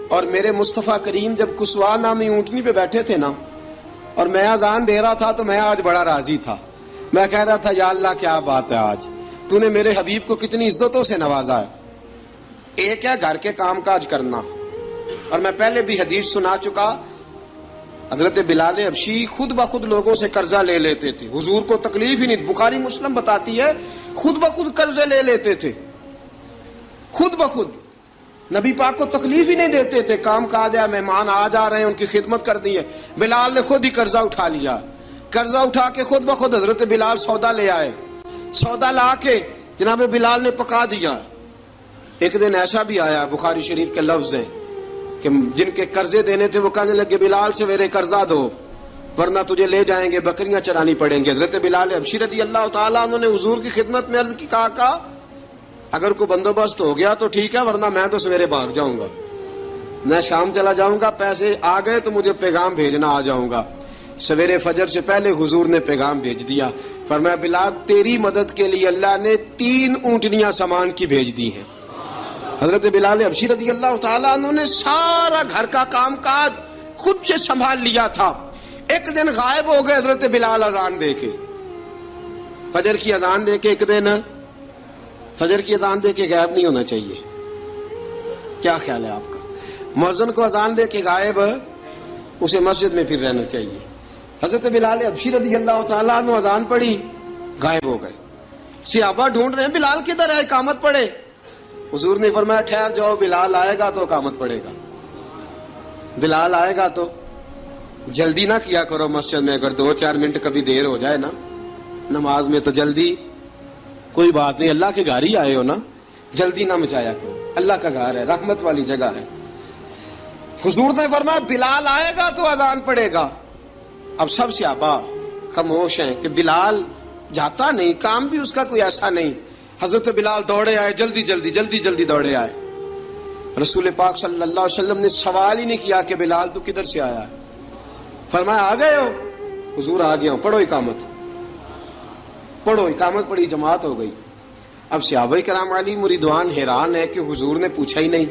اور میرے مصطفیٰ کریم جب کسوا نامی اونٹنی پہ بیٹھے تھے نا اور میں اذان دے رہا تھا تو میں آج بڑا راضی تھا. میں کہہ رہا تھا یا اللہ کیا بات ہے, آج تو نے میرے حبیب کو کتنی عزتوں سے نوازا ہے. ایک ہے گھر کے کام کاج کرنا, اور میں پہلے بھی حدیث سنا چکا, حضرت بلال حبشی خود بخود لوگوں سے قرضہ لے لیتے تھے, حضور کو تکلیف ہی نہیں. بخاری مسلم بتاتی ہے خود بخود قرضے لے لیتے تھے, خود بخود. نبی پاک کو تکلیف ہی نہیں دیتے تھے, کام کاج ہے, مہمان آ جا رہے ہیں ان کی خدمت کر دی ہے. بلال نے خود ہی قرضہ اٹھا لیا, قرضہ اٹھا کے خود بخود حضرت بلال سودا لے آئے. سودا لا کے جناب بلال نے پکا دیا. ایک دن ایسا بھی آیا، بخاری شریف کے لفظ ہیں کہ جن کے قرضے دینے تھے وہ کہنے لگے بلال سویرے قرضہ دو ورنہ تجھے لے جائیں گے، بکریاں چرانی پڑیں گے. حضرت بلال حبشی رضی اللہ تعالیٰ عنہ نے حضور کی خدمت میں عرض کی، کہا اگر کوئی بندوبست ہو گیا تو ٹھیک ہے، ورنہ میں تو سویرے بھاگ جاؤں گا، میں شام چلا جاؤں گا، پیسے آ گئے تو مجھے پیغام بھیجنا، آ جاؤں گا. سویرے فجر سے پہلے حضور نے پیغام بھیج دیا. فرمایا بلال تیری مدد کے لیے اللہ نے 3 اونٹنیاں سامان کی بھیج دی ہیں. حضرت بلال حبشی رضی اللہ تعالیٰ عنہ نے سارا گھر کا کام کاج خود سے سنبھال لیا تھا. ایک دن غائب ہو گئے حضرت بلال اذان دے کے، فجر کی اذان دے کے. ایک دن فجر کی اذان دے کے غائب نہیں ہونا چاہیے، کیا خیال ہے آپ کا؟ مؤذن کو اذان دے کے غائب، اسے مسجد میں پھر رہنا چاہیے. حضرت بلال حبشی رضی اللہ تعالیٰ عنہ اذان پڑھی، غائب ہو گئے. صحابہ ڈھونڈ رہے ہیں بلال کدھر ہے، اقامت پڑھے. حضور نے فرمایا ٹھہر جاؤ، بلال آئے گا تو اقامت پڑھے گا. بلال آئے گا تو جلدی نہ کیا کرو مسجد میں، اگر 2-4 منٹ کبھی دیر ہو جائے نا نماز میں تو جلدی کوئی بات نہیں، اللہ کے گھر ہی آئے ہو نا، جلدی نہ مچایا کرو، اللہ کا گھر ہے، رحمت والی جگہ ہے. حضور نے فرمایا بلال آئے گا تو اذان پڑے گا. اب سب صحابہ خاموش ہیں کہ بلال جاتا نہیں، کام بھی اس کا کوئی ایسا نہیں. حضرت بلال دوڑے آئے، جلدی دوڑے آئے. رسول پاک صلی اللہ علیہ وسلم نے سوال ہی نہیں کیا کہ بلال تو کدھر سے آیا ہے، فرمایا آ گئے ہو؟ حضور آ گیا ہوں. پڑھو اقامت پڑھی، جماعت ہو گئی. اب صحابہ کرام علی مریدوان حیران ہے کہ حضور نے پوچھا ہی نہیں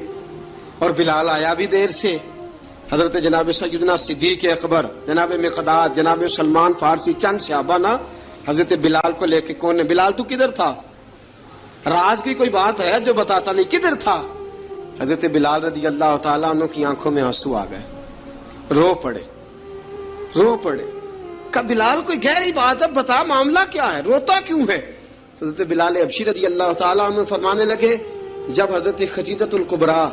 اور بلال آیا بھی دیر سے. حضرت جناب سیدنا صدیق اکبر، جناب مقداد، جناب سلمان فارسی، چند صحابہ نا حضرت بلال کو لے کے، کون ہے بلال تو کدھر تھا؟ راز کی کوئی بات ہے جو بتاتا نہیں، کدھر تھا؟ حضرت بلال رضی اللہ تعالیٰ عنہ کی آنکھوں میں آنسو آ گئے، رو پڑے. کہ بلال کوئی گہری بات ہے، بتا معاملہ کیا ہے، روتا کیوں ہے؟ حضرت بلال حبشی رضی اللہ تعالیٰ عنہ فرمانے لگے جب حضرت خدیجہ الکبریٰ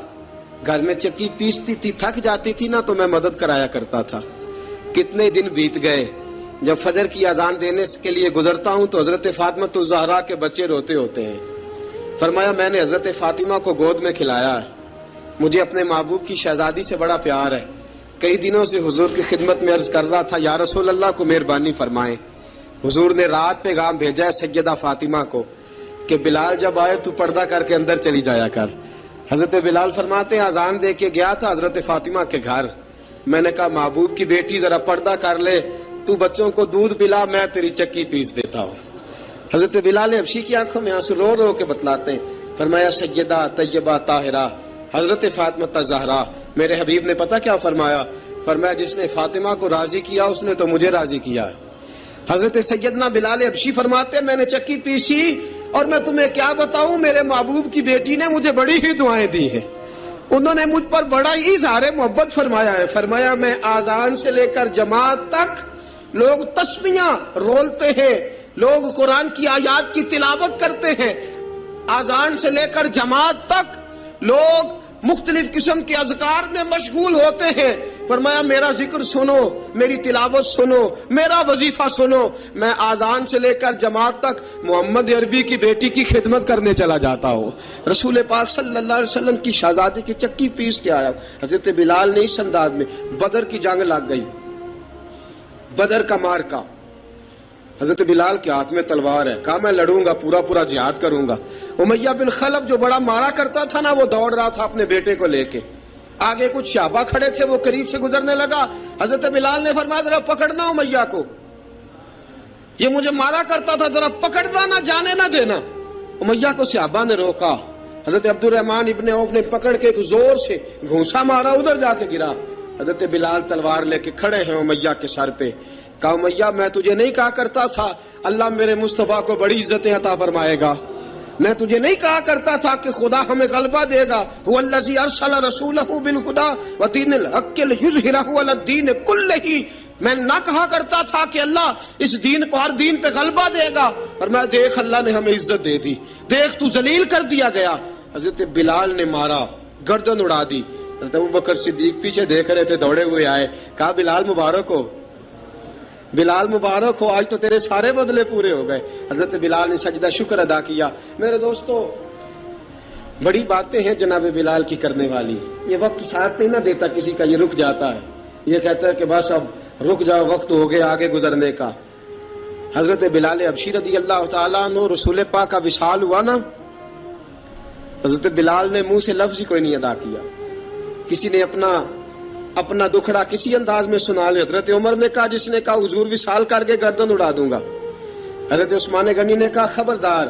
گھر میں چکی پیستی تھی، تھک جاتی تھی نا تو میں مدد کرایا کرتا تھا. کتنے دن بیت گئے، جب فجر کی اذان دینے کے لیے گزرتا ہوں تو حضرت فاطمہ الزہرا کے بچے روتے ہوتے ہیں. فرمایا میں نے حضرت فاطمہ کو گود میں کھلایا ہے، مجھے اپنے محبوب کی شہزادی سے بڑا پیار ہے. کئی دنوں سے حضور کی خدمت میں عرض کر رہا تھا یا رسول اللہ کو مہربانی فرمائیں. حضور نے رات پیغام بھیجا ہے سیدہ فاطمہ کو کہ بلال جب آئے تو پردہ کر کے اندر چلی جایا کر. حضرت بلال فرماتے ہیں اذان دے کے گیا تھا حضرت فاطمہ کے گھر، میں نے کہا محبوب کی بیٹی ذرا پردہ کر لے، تو بچوں کو دودھ پلا، میں تیری چکی پیس دیتا ہوں. حضرت بلال حبشی کی آنکھوں میں آنسو رو کے بتلاتے ہیں. فرمایا سیدہ طیبہ طاہرہ حضرت فاطمہ الزہرا، میرے حبیب نے پتہ کیا فرمایا؟ فرمایا جس نے فاطمہ کو راضی کیا اس نے تو مجھے راضی کیا. حضرت سیدنا بلال حبشی فرماتے ہیں میں نے چکی پیسی اور میں تمہیں کیا بتاؤں، میرے محبوب کی بیٹی نے مجھے بڑی ہی دعائیں دی ہیں، انہوں نے مجھ پر بڑا ہی اظہار محبت فرمایا ہے. فرمایا میں آذان سے لے کر جماعت تک لوگ تسبیحاں رولتے ہیں، لوگ قرآن کی آیات کی تلاوت کرتے ہیں، آذان سے لے کر جماعت تک لوگ مختلف قسم کے اذکار میں مشغول ہوتے ہیں. فرمایا میرا ذکر سنو، میری تلاوت سنو، میرا وظیفہ سنو، میں آذان سے لے کر جماعت تک محمد عربی کی بیٹی کی خدمت کرنے چلا جاتا ہوں. رسول پاک صلی اللہ علیہ وسلم کی شہزادی کی چکی پیس کے آیا. حضرت بلال نے اس انداز میں، بدر کی جنگ لگ گئی، بدر کا مارکا، حضرت بلال کے ہاتھ میں تلوار ہے، کہا میں لڑوں گا، پورا جہاد کروں گا. امیہ بن خلف جو بڑا مارا کرتا تھا نا وہ دوڑ رہا تھا اپنے بیٹے کو لے کے، آگے کچھ صحابہ کھڑے تھے، وہ قریب سے گزرنے لگا. حضرت بلال نے فرمایا ذرا پکڑنا امیہ کو، یہ مجھے مارا کرتا تھا، ذرا پکڑنا، نہ جانے نہ دینا. امیہ کو صحابہ نے روکا. حضرت عبد الرحمن ابن عوف نے پکڑ کے ایک زور سے گھونسا مارا، ادھر جا کے گرا. حضرت بلال تلوار لے کے کھڑے ہیں امیہ کے سر پہ. کہا امیہ میں تجھے نہیں کہا کرتا تھا اللہ میرے مصطفیٰ کو بڑی عزتیں عطا فرمائے گا؟ میں تجھے نہیں کہا کرتا تھا کہ خدا ہمیں غلبہ دے گا؟ هو الذی ارسل رسولہ بالہدی ودین الحق لیظہرہ علی الدین کلہ. میں نہ کہا کرتا تھا کہ اللہ اس دین کو ہر دین پہ غلبہ دے گا، اور میں دیکھ اللہ نے ہمیں عزت دے دی، دیکھ تو ذلیل کر دیا گیا. حضرت بلال نے مارا، گردن اڑا دی. حضرت ابوبکر صدیق پیچھے دیکھ رہے تھے، دوڑے ہوئے آئے، کہا بلال مبارک ہو. بلال مبارک ہو، آج تو تیرے سارے بدلے پورے ہو گئے۔ حضرت بلال نے سجدہ شکر ادا کیا۔ میرے دوستو، بڑی باتیں ہیں جناب بلال کی کرنے والی۔ یہ وقت ساتھ نہیں نہ دیتا کسی کا، یہ رک جاتا ہے، یہ کہتا ہے کہ بس اب رک جاؤ، وقت ہو گیا آگے گزرنے کا۔ حضرت بلال حبشی رضی اللہ تعالیٰ عنہ، رسول پاک کا وصال ہوا نا، حضرت بلال نے منہ سے لفظ ہی کوئی نہیں ادا کیا۔ کسی نے اپنا دکھڑا کسی انداز میں سنا لے۔ حضرت عمر نے کہا، جس نے کہا حضور وصال کر کے گردن اڑا دوں گا۔ حضرت عثمان غنی نے کہا، خبردار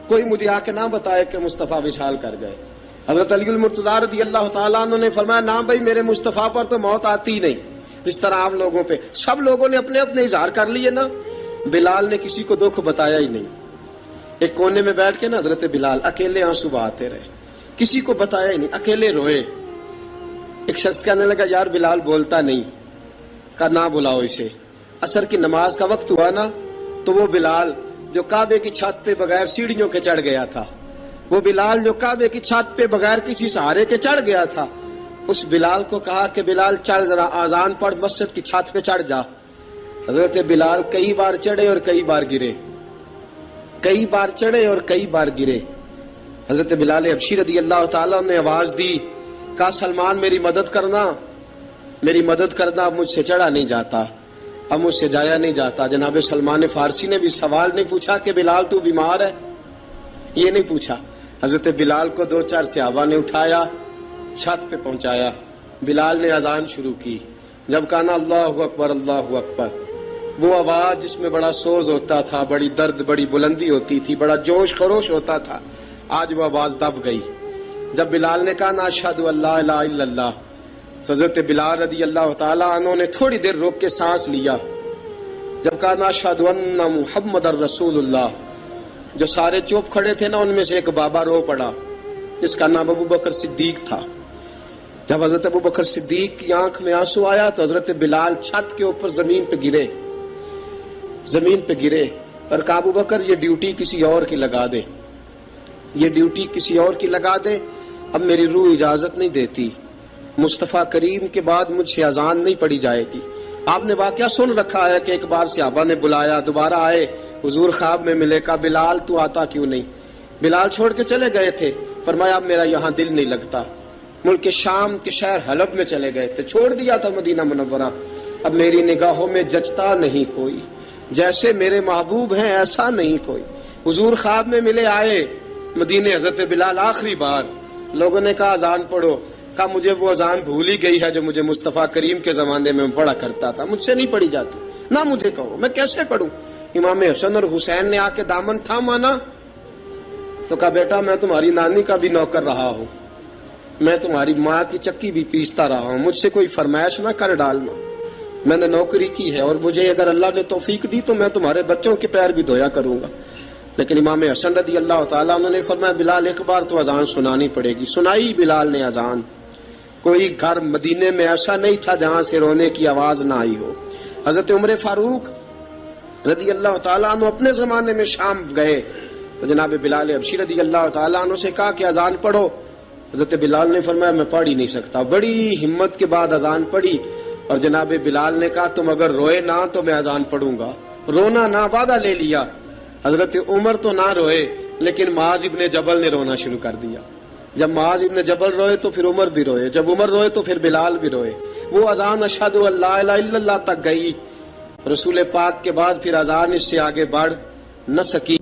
کوئی مجھے آ کے نہ بتائے کہ مصطفیٰ وصال کر گئے۔ حضرت علی المرتضیٰ رضی اللہ تعالیٰ عنہ نے فرمایا، نہ بھائی، میرے مصطفیٰ پر تو موت آتی ہی نہیں، جس طرح عام لوگوں پہ۔ سب لوگوں نے اپنے اپنے اظہار کر لیے نا، بلال نے کسی کو دکھ بتایا ہی نہیں۔ ایک کونے میں بیٹھ کے نا حضرت بلال اکیلے آنسو بہاتے رہے، کسی کو بتایا ہی نہیں، اکیلے روئے۔ ایک شخص کہنے لگا، یار بلال بولتا نہیں۔ کہا، نہ بلاؤ اسے۔ عصر کی نماز کا وقت ہوا نا، تو وہ بلال جو کعبے کی چھت پہ بغیر سیڑھیوں کے چڑھ گیا تھا، وہ بلال جو کعبے کی چھت پہ بغیر کسی سہارے کے چڑھ گیا تھا، اس بلال کو کہا کہ بلال چل ذرا آذان پڑھ، مسجد کی چھت پہ چڑھ جا۔ حضرت بلال کئی بار چڑھے اور کئی بار گرے، کئی بار چڑھے اور کئی بار گرے۔ حضرت بلال حبشی رضی اللہ تعالیٰ نے آواز دی، کہا، سلمان میری مدد کرنا، میری مدد کرنا، اب مجھ سے چڑھا نہیں جاتا، اب مجھ سے جایا نہیں جاتا۔ جناب سلمان فارسی نے بھی سوال نہیں پوچھا کہ بلال تو بیمار ہے، یہ نہیں پوچھا۔ حضرت بلال کو دو چار صحابہ نے اٹھایا، چھت پہ پہنچایا۔ بلال نے اذان شروع کی۔ جب کہا نا اللہ اکبر اللہ اکبر، وہ آواز جس میں بڑا سوز ہوتا تھا، بڑی درد، بڑی بلندی ہوتی تھی، بڑا جوش خروش ہوتا تھا، آج وہ آواز دب گئی۔ جب بلال نے کہا نا اشہد ان لا الہ الا اللہ، حضرت بلال رضی اللہ تعالیٰ عنہ نے تھوڑی دیر روک کے سانس لیا۔ جب کہا نا اشہد ان محمد الرسول اللہ، جو سارے چوپ کھڑے تھے نا، ان میں سے ایک بابا رو پڑا، جس کا نام ابو بکر صدیق تھا۔ جب حضرت ابو بکر صدیق کی آنکھ میں آنسو آیا تو حضرت بلال چھت کے اوپر زمین پہ گرے، زمین پہ گرے اور کہا، ابو بکر یہ ڈیوٹی کسی اور کی لگا دے، یہ ڈیوٹی کسی اور کی لگا دے، اب میری روح اجازت نہیں دیتی، مصطفیٰ کریم کے بعد مجھ سے اذان نہیں پڑھی جائے گی۔ آپ نے واقعہ سن رکھا ہے کہ ایک بار صحابہ نے بلایا، دوبارہ آئے، حضور خواب میں ملے، کہا، بلال تو آتا کیوں نہیں؟ بلال چھوڑ کے چلے گئے تھے۔ فرمایا، اب میرا یہاں دل نہیں لگتا۔ ملک شام کے شہر حلب میں چلے گئے تھے، چھوڑ دیا تھا مدینہ منورہ، اب میری نگاہوں میں جچتا نہیں کوئی، جیسے میرے محبوب ہیں ایسا نہیں کوئی۔ حضور خواب میں ملے، آئے مدینے، حضرت بلال آخری بار، لوگوں نے کہا اذان پڑھو، کہا مجھے وہ اذان بھول ہی گئی ہے جو مجھے مصطفیٰ کریم کے زمانے میں پڑھا کرتا تھا، مجھ سے نہیں پڑھی جاتی، نہ مجھے کہو، میں کیسے پڑھوں؟ امام حسن اور حسین نے آ کے دامن تھاما نا، تو کہا، بیٹا میں تمہاری نانی کا بھی نوکر رہا ہوں، میں تمہاری ماں کی چکی بھی پیستا رہا ہوں، مجھ سے کوئی فرمائش نہ کر ڈالنا، میں نے نوکری کی ہے، اور مجھے اگر اللہ نے توفیق دی تو میں تمہارے بچوں کے پیر بھی دھویا کروں گا۔ لیکن امام حسن رضی اللہ تعالیٰ عنہ نے فرمایا، بلال ایک بار تو اذان سنانی پڑے گی۔ سنائی بلال نے اذان۔ کوئی گھر مدینے میں ایسا نہیں تھا جہاں سے رونے کی آواز نہ آئی ہو۔ حضرت عمر فاروق رضی اللہ تعالیٰ عنہ اپنے زمانے میں شام گئے تو جناب بلال حبشی رضی اللہ تعالیٰ عنہ سے کہا کہ اذان پڑھو۔ حضرت بلال نے فرمایا، میں پڑھ ہی نہیں سکتا۔ بڑی ہمت کے بعد اذان پڑھی اور جناب بلال نے کہا، تم اگر روئے نہ تو میں اذان پڑھوں گا، رونا نہ، وعدہ لے لیا۔ حضرت عمر تو نہ روئے، لیکن معاذ ابن جبل نے رونا شروع کر دیا۔ جب معاذ ابن جبل روئے تو پھر عمر بھی روئے، جب عمر روئے تو پھر بلال بھی روئے۔ وہ اذان اشہد ان لا الہ الا اللہ تک گئی، رسول پاک کے بعد پھر اذان اس سے آگے بڑھ نہ سکی۔